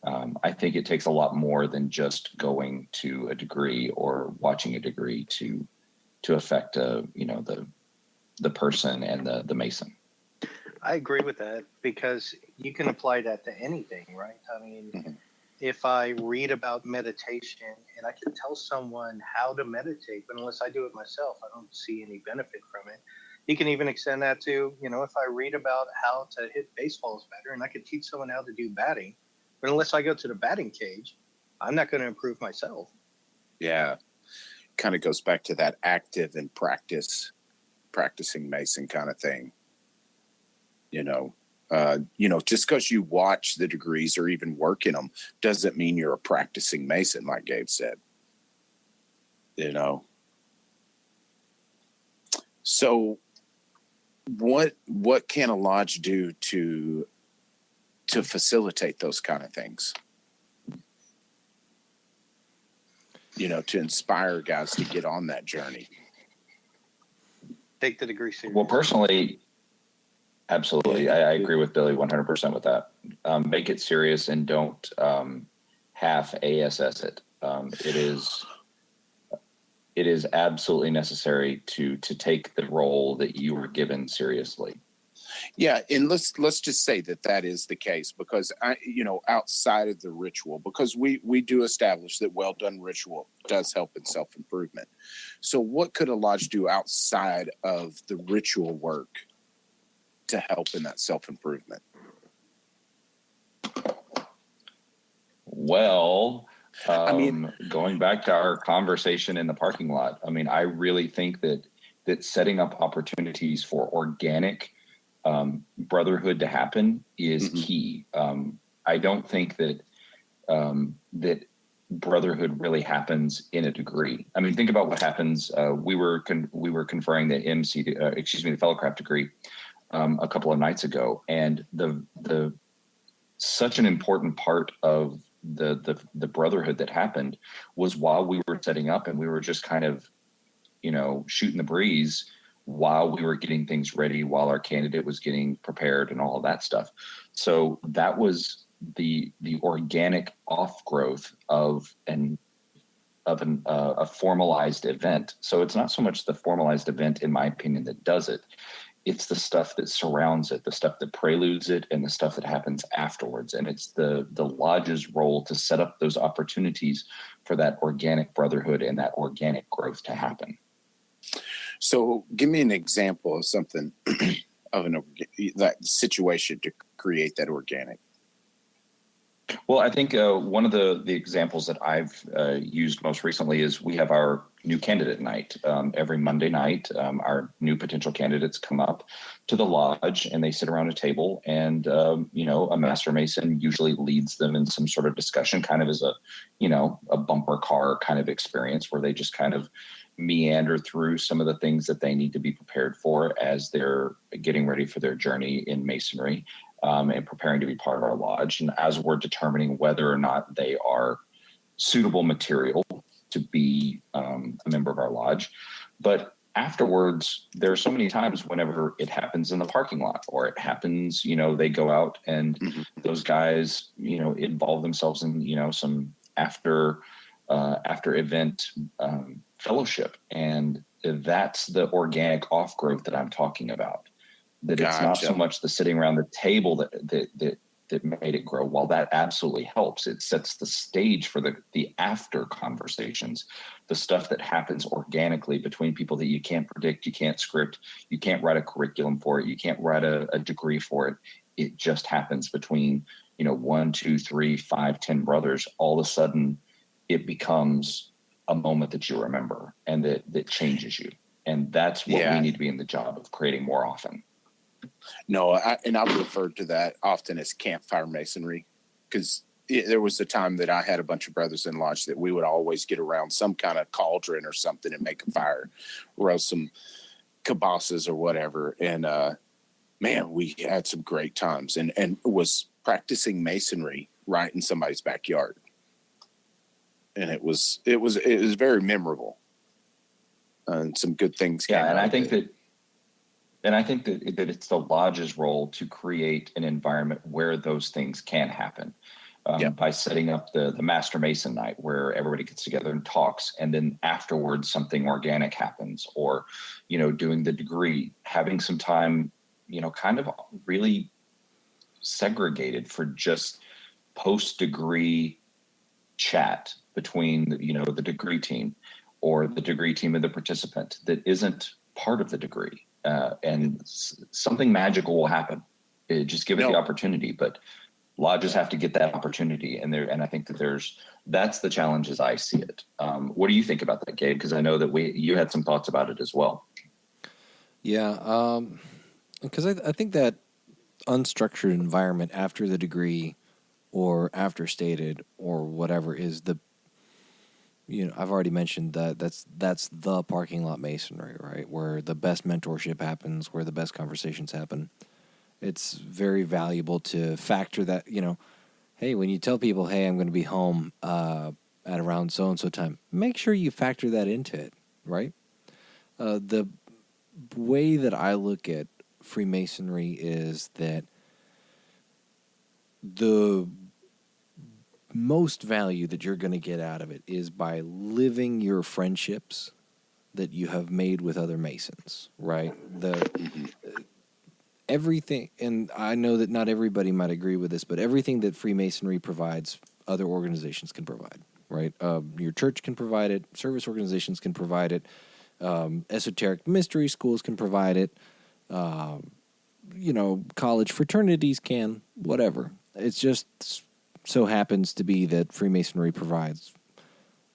I think it takes a lot more than just going to a degree or watching a degree to affect the person and the Mason.
I agree with that, because you can apply that to anything, right? I mean, if I read about meditation and I can tell someone how to meditate, but unless I do it myself, I don't see any benefit from it. You can even extend that to, if I read about how to hit baseballs better and I could teach someone how to do batting, but unless I go to the batting cage, I'm not going to improve myself. Yeah.
Kind of goes back to that active and practicing Mason kind of thing. Just because you watch the degrees or even work in them doesn't mean you're a practicing Mason, like Gabe said. So what can a lodge do to facilitate those kind of things? To inspire guys to get on that journey.
Take the degree seriously.
Well, personally, absolutely. I agree with Billy 100% with that. Make it serious and don't half ASS it. It is absolutely necessary to take the role that you were given seriously.
Yeah, and let's just say that is the case, because outside of the ritual, because we do establish that well done ritual does help in self-improvement. So what could a lodge do outside of the ritual work to help in that self-improvement?
Well, going back to our conversation in the parking lot, I really think that setting up opportunities for organic brotherhood to happen is key. I don't think that brotherhood really happens in a degree. Think about what happens. We were conferring the the fellowcraft degree a couple of nights ago, and the such an important part of the brotherhood that happened was while we were setting up, and we were just kind of shooting the breeze while we were getting things ready, while our candidate was getting prepared and all of that stuff. So that was the organic off growth of a formalized event. So it's not so much the formalized event, in my opinion, that does it. It's the stuff that surrounds it, the stuff that preludes it, and the stuff that happens afterwards. And it's the lodge's role to set up those opportunities for that organic brotherhood and that organic growth to happen.
So give me an example of something of that situation to create that organic.
Well, I think one of the examples that I've used most recently is we have our new candidate night. Every Monday night, our new potential candidates come up to the lodge and they sit around a table, and a master mason usually leads them in some sort of discussion, kind of as a bumper car kind of experience, where they just kind of meander through some of the things that they need to be prepared for as they're getting ready for their journey in Masonry, and preparing to be part of our lodge. And as we're determining whether or not they are suitable material to be a member of our lodge. But afterwards, there are so many times whenever it happens in the parking lot, or it happens, they go out and those guys, involve themselves in, some after event fellowship. And that's the organic off growth that I'm talking about. That it's not so much the sitting around the table that made it grow. While that absolutely helps, it sets the stage for the after conversations, the stuff that happens organically between people that you can't predict, you can't script, you can't write a curriculum for it, you can't write a degree for it. It just happens between 1, 2, 3, 5, 10 brothers. All of a sudden, it becomes a moment that you remember and that changes you. And that's what we need to be in the job of creating more often.
No, I've referred to that often as campfire masonry, because there was a time that I had a bunch of brothers in lodge that we would always get around some kind of cauldron or something and make a fire, roast some kibosses or whatever. And man, we had some great times, and was practicing masonry right in somebody's backyard. And it was very memorable, and some good things came out.
And I think that it's the lodge's role to create an environment where those things can happen, by setting up the Master Mason night where everybody gets together and talks, and then afterwards something organic happens, or doing the degree, having some time kind of really segregated for just post-degree chat between the degree team or the degree team and the participant that isn't part of the degree. And something magical will happen. Just give it the opportunity, but lodges have to get that opportunity. And I think that that's the challenge as I see it. What do you think about that, Gabe? Because I know that you had some thoughts about it as well.
Yeah. Because I think that unstructured environment after the degree or after stated or whatever is I've already mentioned that that's the parking lot masonry, right? Where the best mentorship happens, where the best conversations happen. It's very valuable to factor that, hey, when you tell people, hey, I'm going to be home at around so-and-so time, make sure you factor that into it, right? The way that I look at Freemasonry is that the most value that you're going to get out of it is by living your friendships that you have made with other Masons, right? Everything, and I know that not everybody might agree with this, but everything that Freemasonry provides, other organizations can provide, right? Your church can provide it, service organizations can provide it, esoteric mystery schools can provide it, college fraternities can, whatever. It's just so happens to be that Freemasonry provides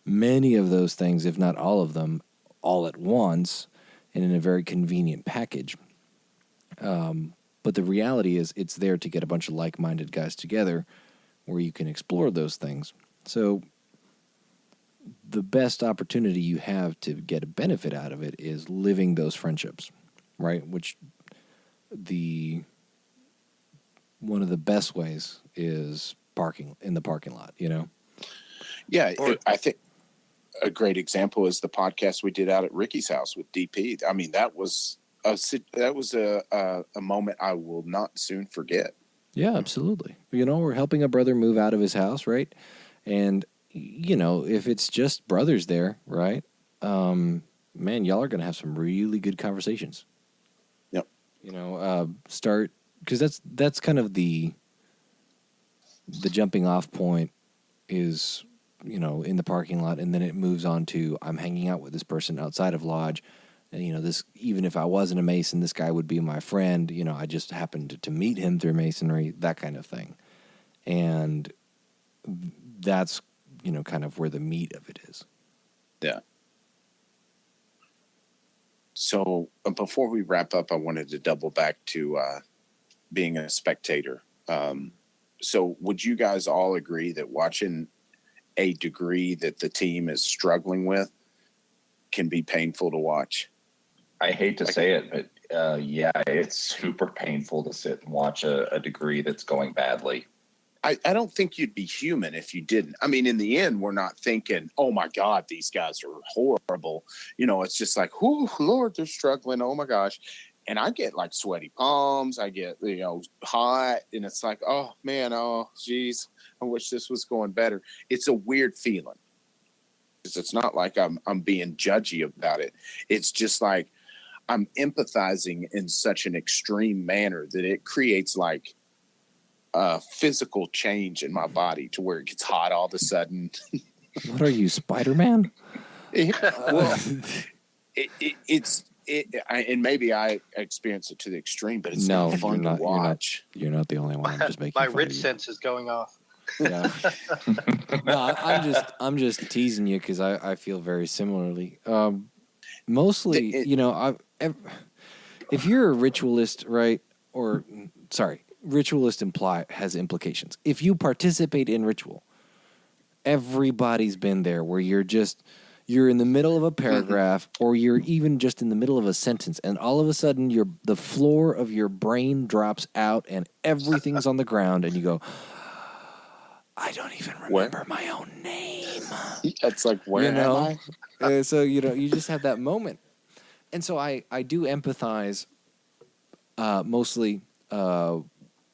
many of those things, if not all of them, all at once and in a very convenient package. But the reality is it's there to get a bunch of like-minded guys together where you can explore those things. So the best opportunity you have to get a benefit out of it is living those friendships, right? Which one of the best ways is parking in the parking lot,
Yeah, I think a great example is the podcast we did out at Ricky's house with DP. I mean, that was a moment I will not soon forget.
Yeah, absolutely. We're helping a brother move out of his house, right? And if it's just brothers there, right? Man, y'all are going to have some really good conversations.
Yep.
Start, because that's kind of the jumping off point is, in the parking lot, and then it moves on to I'm hanging out with this person outside of lodge, and this, even if I wasn't a Mason, this guy would be my friend. I just happened to meet him through Masonry, that kind of thing, and that's kind of where the meat of it is.
Yeah. So before we wrap up, I wanted to double back to being a spectator. So would you guys all agree that watching a degree that the team is struggling with can be painful to watch.
I hate to say it, but yeah, it's super painful to sit and watch a degree that's going badly.
I don't think you'd be human if you didn't. I mean, in the end, we're not thinking, oh my God, these guys are horrible. It's just like, oh Lord, they're struggling. Oh my gosh. And I get like sweaty palms. I get, hot. And it's like, oh man, oh geez, I wish this was going better. It's a weird feeling. It's not like I'm being judgy about it. It's just like I'm empathizing in such an extreme manner that it creates like a physical change in my body to where it gets hot all of a sudden.
What are you, Spider-Man?
Well, and maybe I experience it to the extreme, but it's not fun to watch.
You're not the only one. I'm just making
my
fun
Rhit
of you.
sense is going off.
Yeah. No, I'm just teasing you because I feel very similarly. Mostly, if you're a ritualist, right? Ritualist has implications. If you participate in ritual, everybody's been there where you're in the middle of a paragraph or you're even just in the middle of a sentence and all of a sudden the floor of your brain drops out and everything's on the ground and you go, I don't even remember my own name.
It's like, where am I?
So, you just have that moment. And so I do empathize mostly, I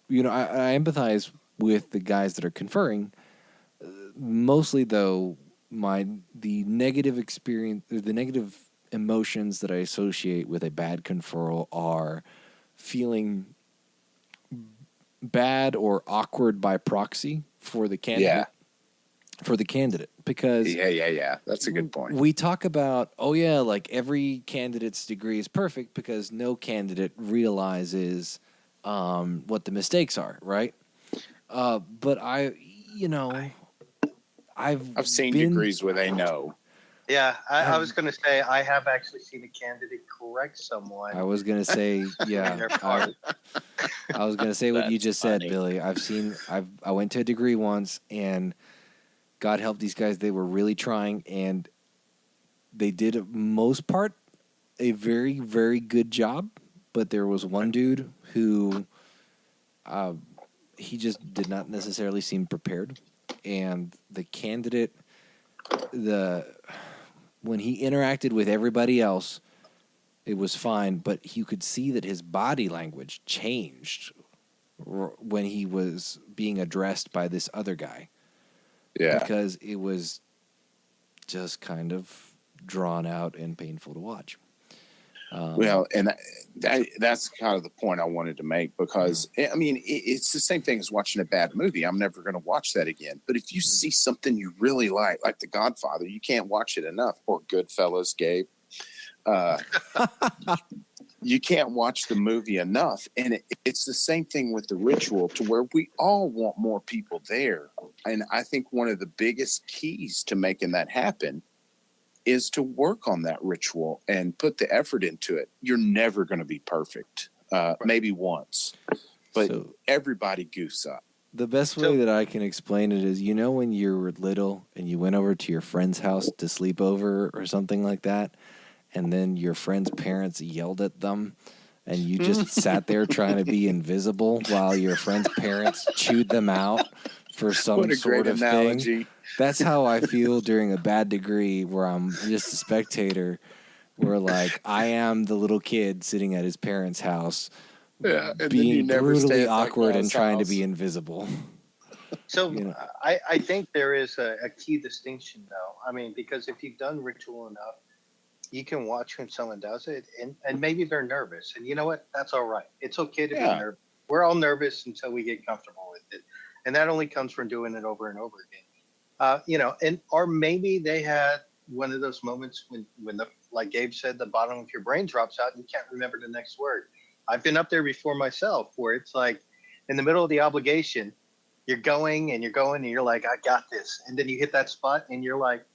empathize with the guys that are conferring. Mostly, though, the negative experience, the negative emotions that I associate with a bad conferral are feeling bad or awkward by proxy for the candidate.
Yeah.
For the candidate, because
yeah, that's a good point.
We talk about, like every candidate's degree is perfect because no candidate realizes what the mistakes are, right? But I've
seen degrees where they know.
Yeah, I was going to say I have actually seen a candidate correct someone.
I was going to say, yeah. I was going to say what you just said, Billy. I went to a degree once, and God help these guys. They were really trying, and they did, most part, a very, very good job. But there was one dude who he just did not necessarily seem prepared. And the candidate, when he interacted with everybody else, it was fine. But you could see that his body language changed when he was being addressed by this other guy.
Yeah.
Because it was just kind of drawn out and painful to watch.
Well, and that's kind of the point I wanted to make because, I mean, it's the same thing as watching a bad movie. I'm never going to watch that again. But if you see something you really like The Godfather, you can't watch it enough. Or Goodfellas, Gabe. You can't watch the movie enough. And it's the same thing with the ritual to where we all want more people there. And I think one of the biggest keys to making that happen is to work on that ritual and put the effort into it. You're never going to be perfect. Maybe once, but everybody goofs up.
The best way that I can explain it is, when you were little and you went over to your friend's house to sleep over or something like that, and then your friend's parents yelled at them, and you just sat there trying to be invisible while your friend's parents chewed them out for some sort of analogy. Thing. That's how I feel during a bad degree where I'm just a spectator, where like I am the little kid sitting at his parents' house, being brutally awkward and trying to be invisible.
So I think there is a key distinction, though. I mean, because if you've done ritual enough, you can watch when someone does it, and maybe they're nervous. And you know what? That's all right. It's okay to be nervous. We're all nervous until we get comfortable with it. And that only comes from doing it over and over again. Or maybe they had one of those moments when like Gabe said, the bottom of your brain drops out and you can't remember the next word. I've been up there before myself where it's like in the middle of the obligation, you're going and you're like, I got this. And then you hit that spot and you're like,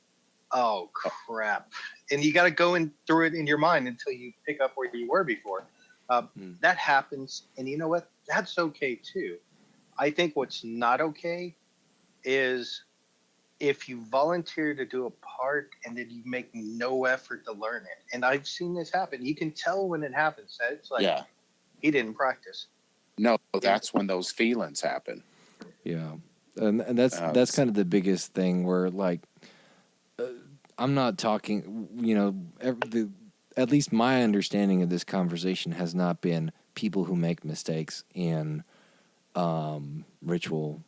oh crap. And you got to go through it in your mind until you pick up where you were before. That happens. And you know what? That's okay too. I think what's not okay is if you volunteer to do a part and then you make no effort to learn it, and I've seen this happen, you can tell when it happens that it's like he didn't practice.
No, that's when those feelings happen.
Yeah, and that's kind of the biggest thing where like I'm not talking, at least my understanding of this conversation has not been people who make mistakes in ritual,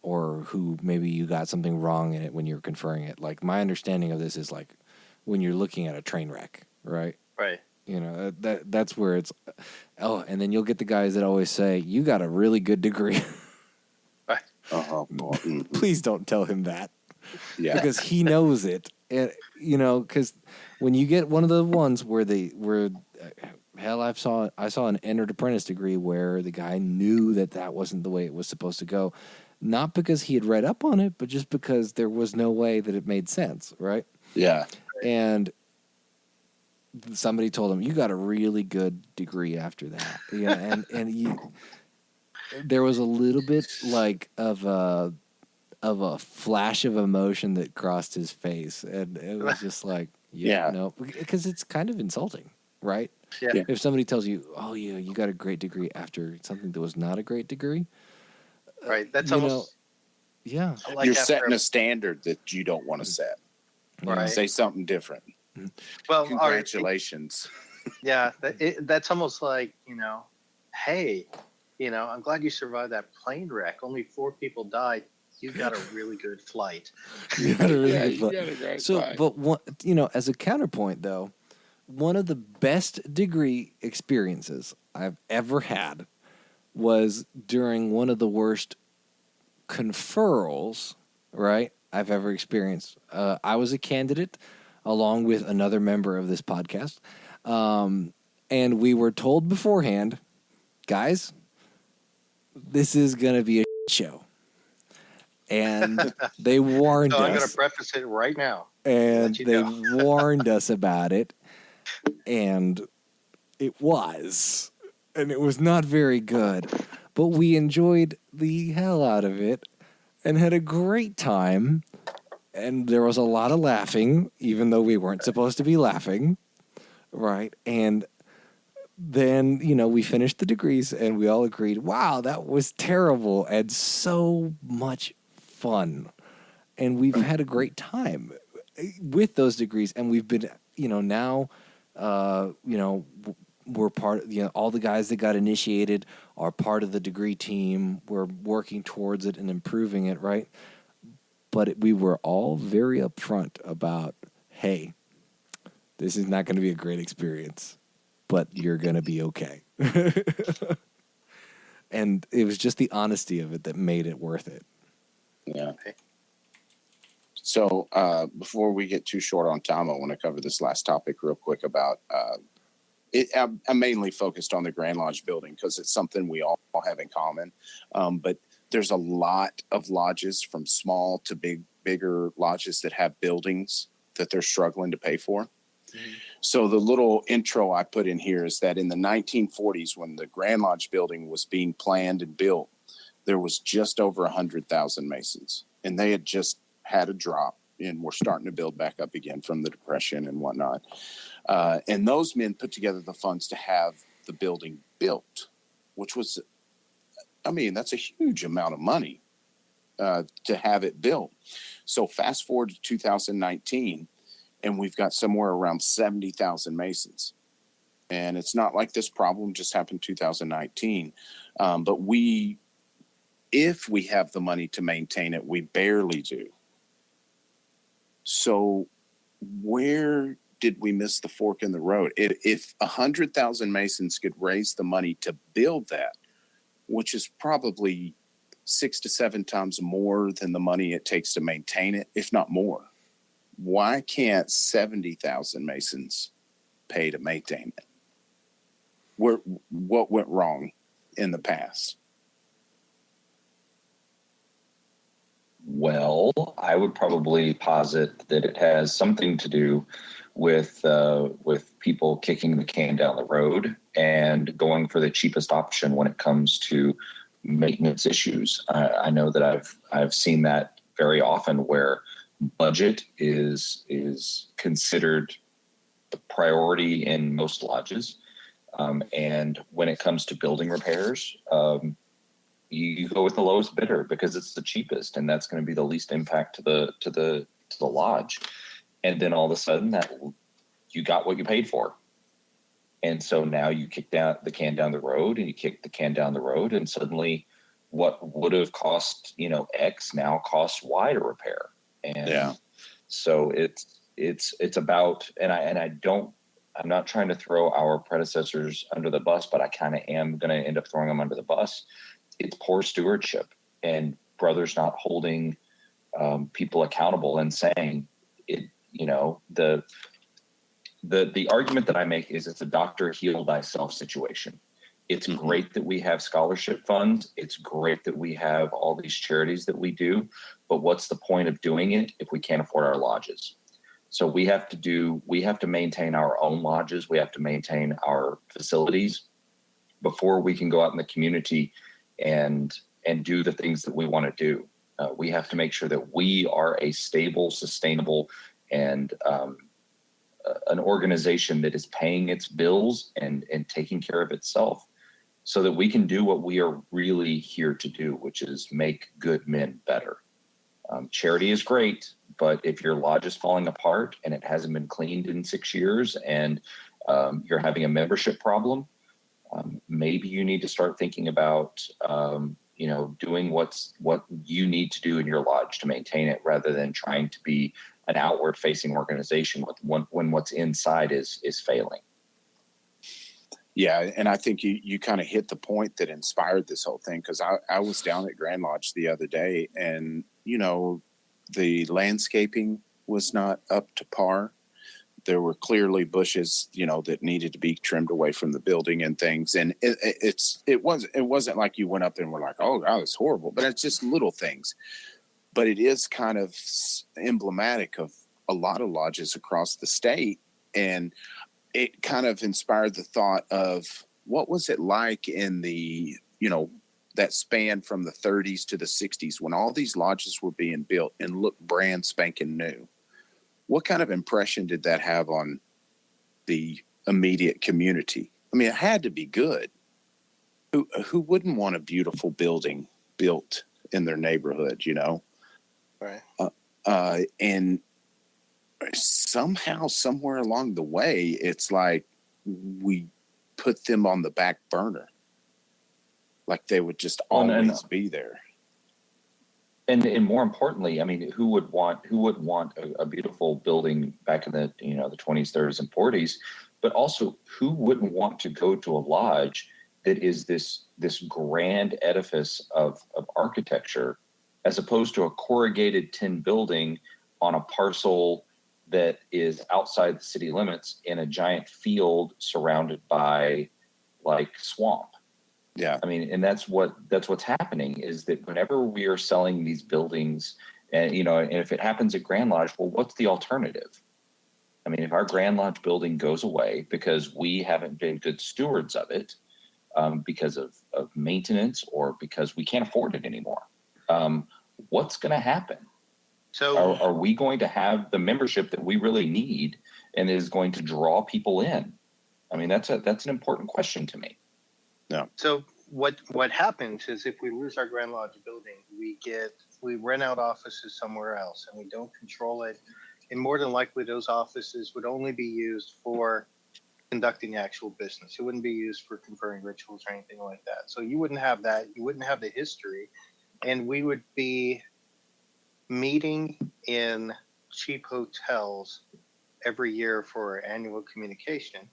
or who maybe you got something wrong in it when you're conferring it. Like my understanding of this is like when you're looking at a train wreck, right?
Right.
That's where it's, and then you'll get the guys that always say, you got a really good degree.
Right.
Please don't tell him that.
Yeah.
Because he knows it. And, because when you get one of the ones where hell, I saw an entered apprentice degree where the guy knew that wasn't the way it was supposed to go. Not because he had read up on it, but just because there was no way that it made sense, right?
Yeah.
And somebody told him, you got a really good degree after that. There was a little bit like of a flash of emotion that crossed his face. And it was just like, no, because it's kind of insulting, right?
Yeah.
If somebody tells you, oh, yeah, you got a great degree after something that was not a great degree.
Right. That's almost.
Like you're setting a standard that you don't want to set.
Right.
Say something different.
Well,
congratulations.
That's almost like, hey, I'm glad you survived that plane wreck. Only 4 people died. You got a really good flight.
You got a really good flight. So, but as a counterpoint though, one of the best degree experiences I've ever had was during one of the worst conferrals, right, I've ever experienced. I was a candidate along with another member of this podcast. And we were told beforehand, guys, this is going to be a show. And they warned us.
I'm going to preface it right now.
And they warned us about it. And it was. And it was not very good. But we enjoyed the hell out of it and had a great time. And there was a lot of laughing, even though we weren't supposed to be laughing. Right. And then, we finished the degrees and we all agreed, wow, that was terrible and so much fun. And we've had a great time with those degrees. And we've been, now, we're part of, all the guys that got initiated are part of the degree team. We're working towards it and improving it, right? But we were all very upfront about, hey, this is not going to be a great experience, but you're going to be okay. And it was just the honesty of it that made it worth it.
Yeah. So before we get too short on time, I want to cover this last topic real quick about it. I'm mainly focused on the Grand Lodge building because it's something we all have in common. But there's a lot of lodges, from small to bigger lodges, that have buildings that they're struggling to pay for. Mm-hmm. So the little intro I put in here is that in the 1940s, when the Grand Lodge building was being planned and built, there was just over 100,000 Masons, and they had just had a drop and were starting to build back up again from the Depression and whatnot. And those men put together the funds to have the building built, which was, that's a huge amount of money to have it built. So fast forward to 2019, and we've got somewhere around 70,000 Masons. And it's not like this problem just happened 2019. But if we have the money to maintain it, we barely do. So where did we miss the fork in the road? If 100,000 Masons could raise the money to build that, which is probably 6 to 7 times more than the money it takes to maintain it, if not more, why can't 70,000 Masons pay to maintain it? What went wrong in the past?
Well, I would probably posit that it has something to do with people kicking the can down the road and going for the cheapest option when it comes to maintenance issues. I know that I've seen that very often where budget is considered the priority in most lodges. And when it comes to building repairs, you go with the lowest bidder because it's the cheapest, and that's going to be the least impact to the lodge. And then all of a sudden, that you got what you paid for. And so now you kick down the can down the road, and you kick the can down the road, and suddenly what would have cost, X now costs Y to repair. And so it's about, and I'm not trying to throw our predecessors under the bus, but I kind of am going to end up throwing them under the bus. It's poor stewardship and brothers not holding people accountable and saying it, the argument that I make is it's a doctor heal thyself situation. It's great that we have scholarship funds. It's great that we have all these charities that we do, but what's the point of doing it if we can't afford our lodges? So we have to maintain our own lodges. We have to maintain our facilities before we can go out in the community and do the things that we want to do. We have to make sure that we are a stable, sustainable, and an organization that is paying its bills and taking care of itself, so that we can do what we are really here to do, which is make good men better. Charity is great, but if your lodge is falling apart and it hasn't been cleaned in 6 years and you're having a membership problem, maybe you need to start thinking about doing what you need to do in your lodge to maintain it, rather than trying to be an outward facing organization when what's inside is failing.
Yeah, and I think you kind of hit the point that inspired this whole thing, because I was down at Grand Lodge the other day, and the landscaping was not up to par. There were clearly bushes, that needed to be trimmed away from the building and things. And it wasn't like you went up there and were like, oh God, it's horrible. But it's just little things. But it is kind of emblematic of a lot of lodges across the state. And it kind of inspired the thought of what was it like in the, that span from the 30s to the 60s when all these lodges were being built and looked brand spanking new. What kind of impression did that have on the immediate community? I mean, it had to be good. Who wouldn't want a beautiful building built in their neighborhood,
Right.
And somehow, somewhere along the way, it's like we put them on the back burner. Like they would just always be there.
And more importantly, I mean, who would want a beautiful building back in the the 20s, 30s, and 40s? But also, who wouldn't want to go to a lodge that is this grand edifice of architecture, as opposed to a corrugated tin building on a parcel that is outside the city limits in a giant field surrounded by like swamp?
Yeah.
I mean, and that's what's happening, is that whenever we are selling these buildings, and and if it happens at Grand Lodge, well, what's the alternative? I mean, if our Grand Lodge building goes away because we haven't been good stewards of it, because of maintenance, or because we can't afford it anymore, what's going to happen?
So
are we going to have the membership that we really need and is going to draw people in? I mean, that's an important question to me.
No.
So what happens is, if we lose our Grand Lodge building, we rent out offices somewhere else, and we don't control it. And more than likely, those offices would only be used for conducting actual business. It wouldn't be used for conferring rituals or anything like that. So you wouldn't have that. You wouldn't have the history, and we would be meeting in cheap hotels every year for annual communication.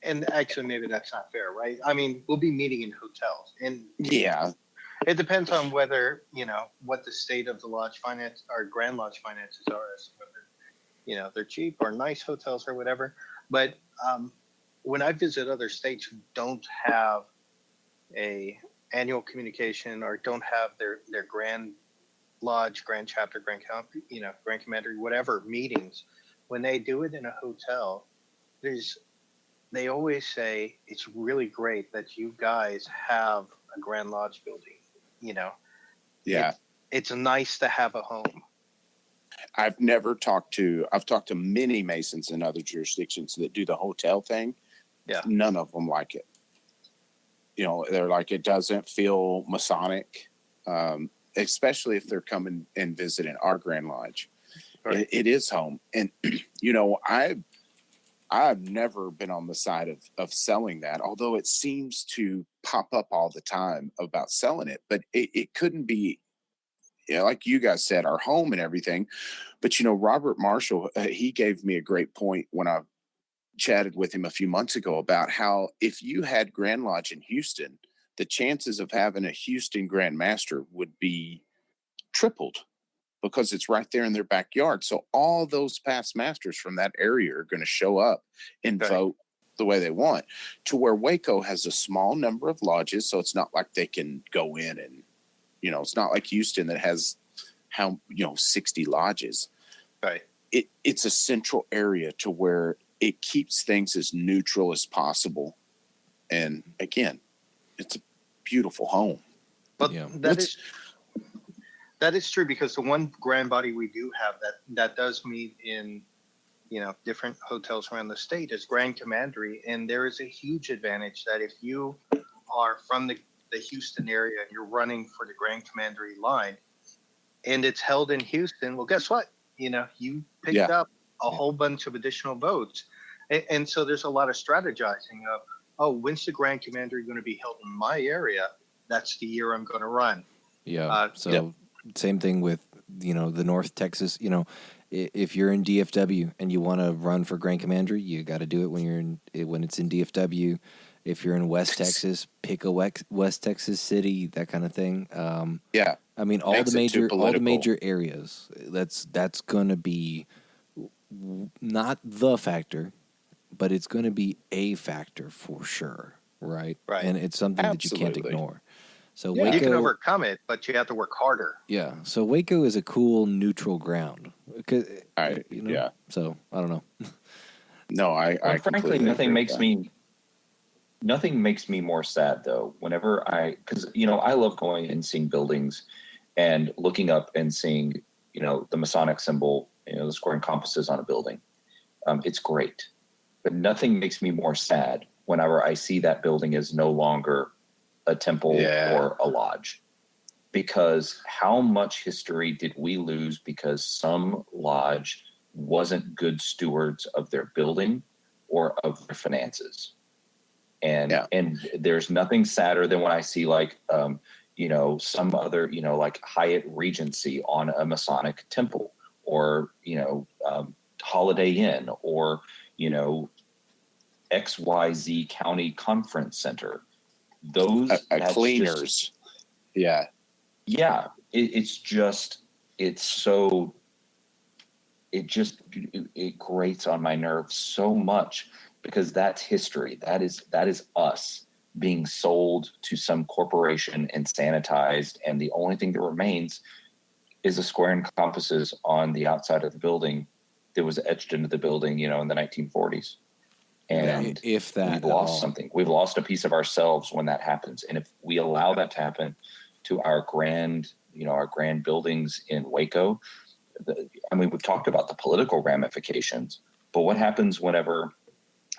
And actually, maybe that's not fair, right? I mean, we'll be meeting in hotels, and
Yeah.
it depends on whether, what the state of the lodge finance or Grand Lodge finances are, as whether, they're cheap or nice hotels or whatever. But when I visit other states who don't have a annual communication, or don't have their Grand Lodge, Grand Chapter, Grand Commandery, whatever meetings, when they do it in a hotel, they always say it's really great that you guys have a Grand Lodge building. you know,
Yeah.
it's nice to have a home.
I've talked to many Masons in other jurisdictions that do the hotel thing.
Yeah.
None of them like it. You know, they're like, it doesn't feel Masonic, especially if they're coming and visiting our Grand Lodge.
Right.
It is home. And, you know, I've never been on the side of selling that, although it seems to pop up all the time about selling it. But it couldn't be, you know, like you guys said, our home and everything. But, you know, Robert Marshall, he gave me a great point when I chatted with him a few months ago about how if you had Grand Lodge in Houston, the chances of having a Houston Grand Master would be tripled because it's right there in their backyard. So all those past masters from that area are going to show up and vote the way they want, to where Waco has a small number of lodges. So it's not like they can go in and, you know, it's not like Houston that has 60 lodges.
Right.
It's a central area to where it keeps things as neutral as possible. And again, it's a beautiful home.
But that is true, because the one grand body we do have that does meet in, you know, different hotels around the state is Grand Commandery. And there is a huge advantage that if you are from the Houston area and you're running for the Grand Commandery line and it's held in Houston, well, guess what? You know, you picked up a whole bunch of additional votes. And so there's a lot of strategizing of, oh, when's the Grand Commandery going to be held in my area? That's the year I'm going to run.
Yeah. Same thing with, you know, the North Texas, you know, if you're in DFW and you want to run for Grand Commandery, you got to do it when it's in DFW. If you're in West Texas, pick a West Texas city, that kind of thing. I mean, all the major areas. That's going to be not the factor, but it's going to be a factor for sure, right?
Right.
And it's something that you can't ignore. So Waco,
you can overcome it, but you have to work harder.
Yeah. So Waco is a cool neutral ground. So I don't know.
No, I
frankly, nothing makes me more sad though. Whenever because you know, I love going and seeing buildings and looking up and seeing, you know, the Masonic symbol, you know, the square and compasses on a building. It's great, but nothing makes me more sad whenever I see that building is no longer a temple or a lodge, because how much history did we lose because some lodge wasn't good stewards of their building or of their finances. And there's nothing sadder than when I see like you know, some other, you know, like Hyatt Regency on a Masonic temple, or, you know, Holiday Inn, or, you know, XYZ County Conference Center. Those
cleaners. It
grates on my nerves so much, because that's history. That is us being sold to some corporation and sanitized, and the only thing that remains is a square and compasses on the outside of the building that was etched into the building, you know, in the 1940s. And
if that,
we've lost something. We've lost a piece of ourselves when that happens. And if we allow that to happen to our grand buildings in Waco, we've talked about the political ramifications, but what happens whenever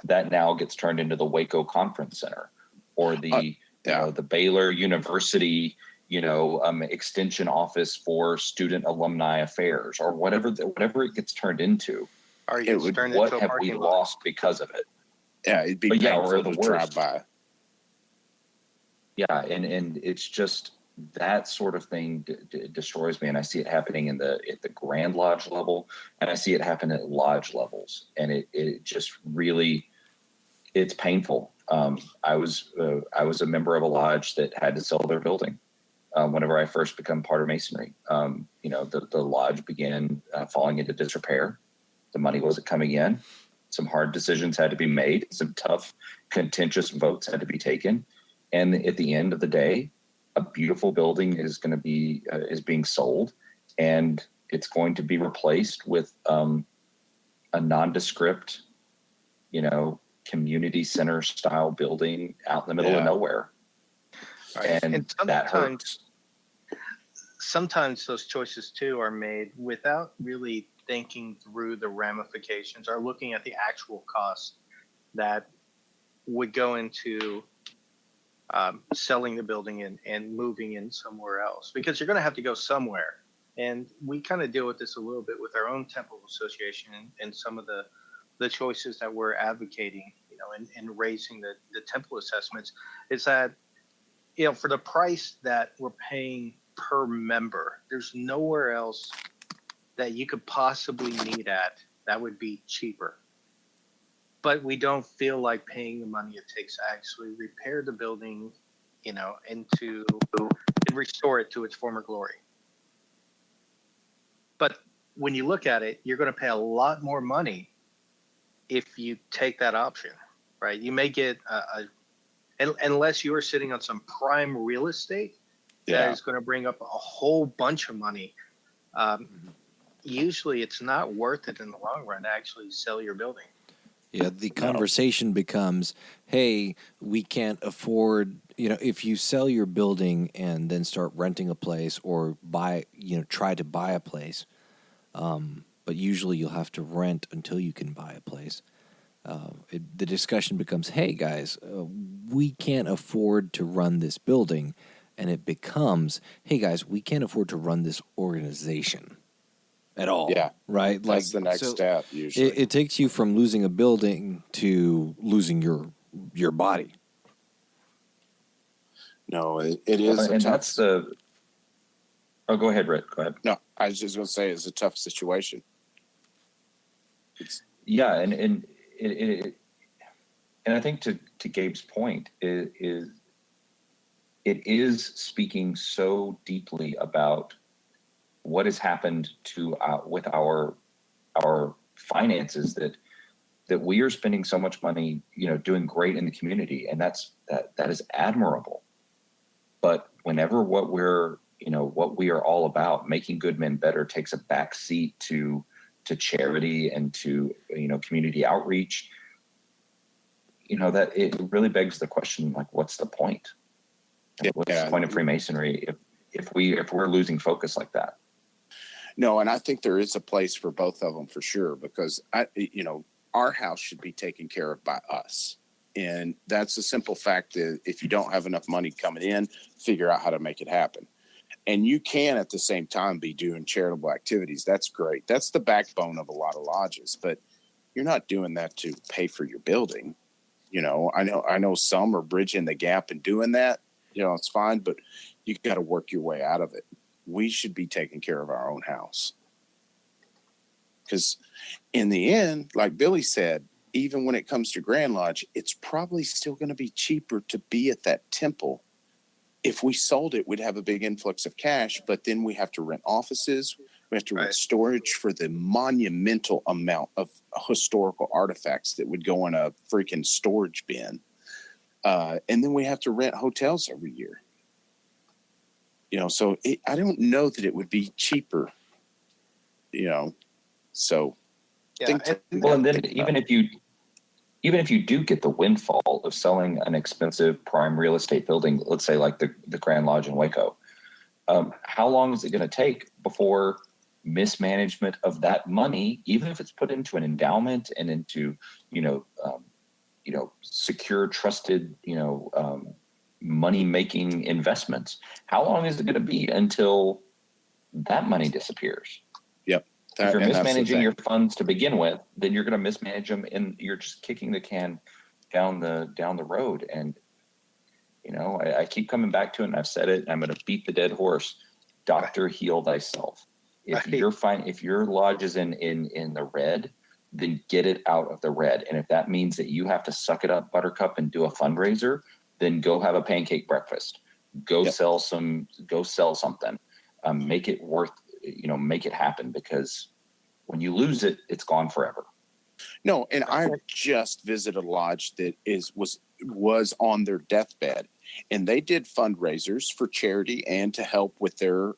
that now gets turned into the Waco Conference Center, or the the Baylor University, you know, extension office for student alumni affairs, or whatever it gets turned into? What have we lost because of it?
Yeah, it'd be painful to drive by.
Yeah, and it's just that sort of thing destroys me, and I see it happening at the Grand Lodge level, and I see it happen at lodge levels, and it just really, it's painful. I was a member of a lodge that had to sell their building whenever I first become part of Masonry. You know, the lodge began falling into disrepair. The money wasn't coming in. Some hard decisions had to be made. Some tough, contentious votes had to be taken. And at the end of the day, a beautiful building is going to be is being sold, and it's going to be replaced with a nondescript, you know, community center style building out in the middle of nowhere.
Right.
And that hurts.
sometimes those choices too are made without really thinking through the ramifications or looking at the actual costs that would go into selling the building and moving in somewhere else, because you're going to have to go somewhere. And we kind of deal with this a little bit with our own temple association and some of the choices that we're advocating, in raising the temple assessments, is that, for the price that we're paying per member, there's nowhere else that you could possibly meet at that would be cheaper. But we don't feel like paying the money it takes to actually repair the building, and restore it to its former glory. But when you look at it, you're going to pay a lot more money if you take that option, right? You may get unless you are sitting on some prime real estate that is going to bring up a whole bunch of money. Usually it's not worth it in the long run to actually sell your building.
Yeah, the conversation becomes, hey, we can't afford, if you sell your building and then start renting a place or try to buy a place, but usually you'll have to rent until you can buy a place. The discussion becomes, hey, guys, we can't afford to run this building. And it becomes, hey, guys, we can't afford to run this organization at all. Yeah. Right?
That's the next step, usually.
It takes you from losing a building to losing your body.
No, it is.
And that's the... Oh, go ahead, Rhit. Go ahead.
No, I was just going to say it's a tough situation.
And I think to Gabe's point it is speaking so deeply about what has happened to with our finances that we are spending so much money, doing great in the community, and that is admirable. But whenever what we are all about, making good men better, takes a back seat to charity and to community outreach, that it really begs the question, like, what's the point? What's the point of Freemasonry if we're losing focus like that?
No, and I think there is a place for both of them for sure, because our house should be taken care of by us. And that's a simple fact that if you don't have enough money coming in, figure out how to make it happen. And you can at the same time be doing charitable activities. That's great. That's the backbone of a lot of lodges, but you're not doing that to pay for your building. I know some are bridging the gap and doing that. It's fine, but you got to work your way out of it. We should be taking care of our own house. Because in the end, like Billy said, even when it comes to Grand Lodge, it's probably still going to be cheaper to be at that temple. If we sold it, we'd have a big influx of cash, but then we have to rent offices. We have to rent storage for the monumental amount of historical artifacts that would go in a freaking storage bin. And then we have to rent hotels every year. So I don't know that it would be cheaper, so.
Yeah.
And then even if you do get the windfall of selling an expensive prime real estate building, let's say like the Grand Lodge in Waco, how long is it going to take before mismanagement of that money, even if it's put into an endowment and into, secure, trusted, money-making investments, how long is it going to be until that money disappears?
Yep.
If you're mismanaging your funds to begin with, then you're going to mismanage them, and you're just kicking the can down the road. And I keep coming back to it, and I've said it, and I'm going to beat the dead horse. Doctor, heal thyself. If your lodge is in the red, then get it out of the red. And if that means that you have to suck it up, Buttercup, and do a fundraiser, then go have a pancake breakfast. Go sell something. Make it worth. Make it happen, because when you lose it, it's gone forever.
No, and I just visited a lodge that was on their deathbed, and they did fundraisers for charity and to help with their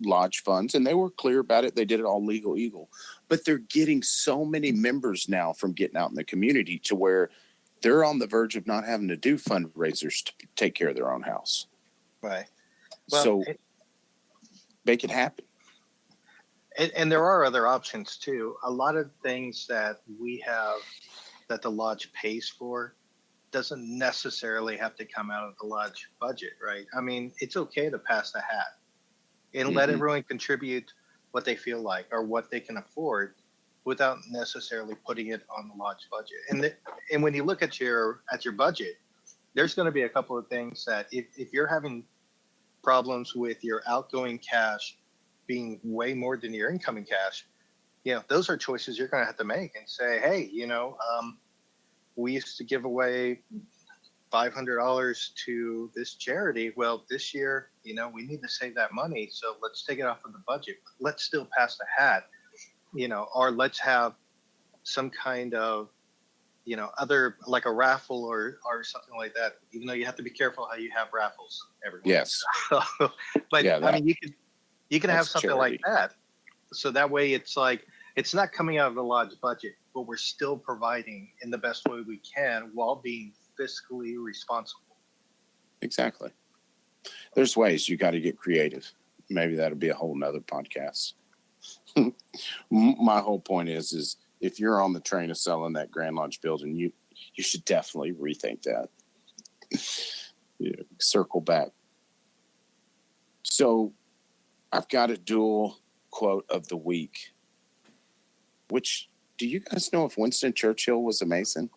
lodge funds, and they were clear about it. They did it all legal, but they're getting so many members now from getting out in the community to where they're on the verge of not having to do fundraisers to take care of their own house.
Right.
Well, make it happen.
And there are other options too. A lot of things that we have that the lodge pays for doesn't necessarily have to come out of the lodge budget, right? I mean, it's okay to pass the hat and let everyone contribute what they feel like or what they can afford without necessarily putting it on the lodge budget. And when you look at your budget, there's going to be a couple of things that if you're having problems with your outgoing cash being way more than your incoming cash, those are choices you're going to have to make and say, hey, we used to give away $500 to this charity. Well, this year, we need to save that money. So let's take it off of the budget. Let's still pass the hat, or let's have some kind of, other, like a raffle or something like that, even though you have to be careful how you have raffles everywhere.
Yes.
But
Yeah,
I mean, you can have something
charity.
like that. So that way it's like, it's not coming out of the lodge budget, but we're still providing in the best way we can while being fiscally responsible.
Exactly. There's ways. You got to get creative. Maybe that'll be a whole nother podcast. My whole point is if you're on the train of selling that Grand Lodge building, you should definitely rethink that. Circle back. So I've got a dual quote of the week. Which, do you guys know if Winston Churchill was a Mason?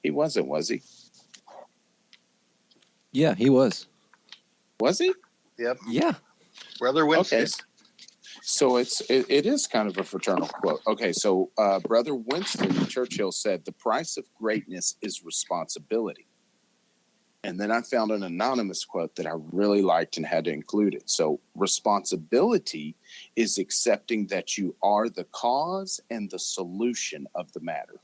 He wasn't, was he?
Yeah, he was.
Was he?
Yep.
Yeah.
Brother Winston.
Okay. So it is kind of a fraternal quote. Okay, so Brother Winston Churchill said, "The price of greatness is responsibility." And then I found an anonymous quote that I really liked and had to include it. So responsibility is accepting that you are the cause and the solution of the matter.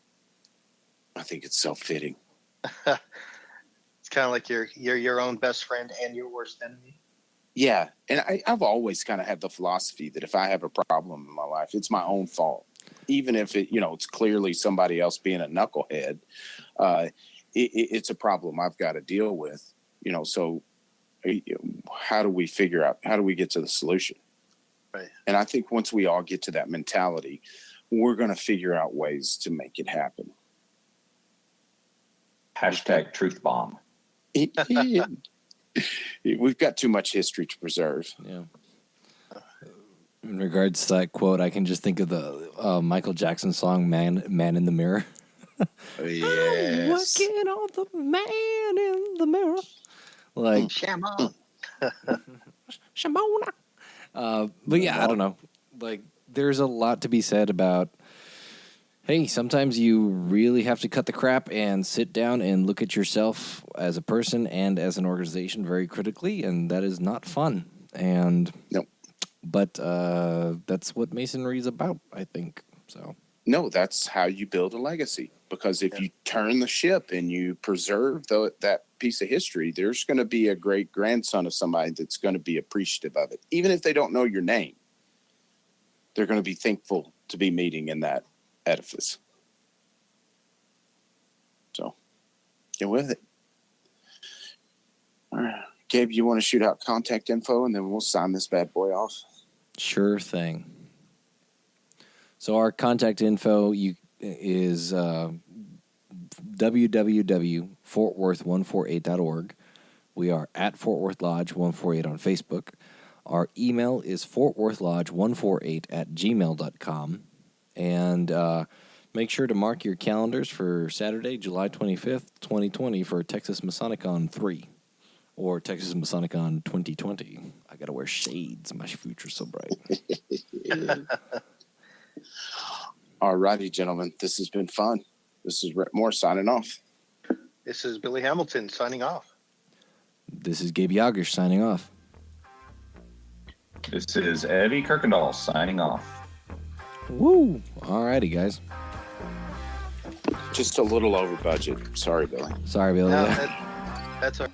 I think it's so fitting.
It's kind of like you're your own best friend and your worst enemy.
Yeah. And I've always kind of had the philosophy that if I have a problem in my life, it's my own fault. Even if it's clearly somebody else being a knucklehead, it's a problem I've got to deal with, so how do we figure out, how do we get to the solution?
Right.
And I think once we all get to that mentality, we're going to figure out ways to make it happen.
Hashtag truth bomb.
We've got too much history to preserve.
Yeah. In regards to that quote, I can just think of the Michael Jackson song "Man in the Mirror."
Yes.
Working on the man in the mirror. Like
Shamon.
Shamona. But yeah, I don't know. Like, there's a lot to be said about, hey, sometimes you really have to cut the crap and sit down and look at yourself as a person and as an organization very critically, and that is not fun. And
no,
but that's what Masonry is about, I think. So
no, that's how you build a legacy. Because if you turn the ship and you preserve that piece of history, there's going to be a great grandson of somebody that's going to be appreciative of it. Even if they don't know your name, they're going to be thankful to be meeting in that edifice. So get with it. All right. Gabe, you want to shoot out contact info and then we'll sign this bad boy off?
Sure thing. So our contact info is www.fortworth148.org. We are at Fort Worth Lodge 148 on Facebook. Our email is fortworthlodge148@gmail.com. And make sure to mark your calendars for Saturday, July 25th, 2020 for Texas Masonicon 3 or Texas Masonicon 2020. I got to wear shades. My future's so bright.
All righty, gentlemen. This has been fun. This is Rhit Moore signing off.
This is Billy Hamilton signing off.
This is Gabriel Jagush signing off.
This is Evve Kuykendall signing off.
Woo! All righty, guys.
Just a little over budget. Sorry, Billy.
Sorry, Billy.
No, that's our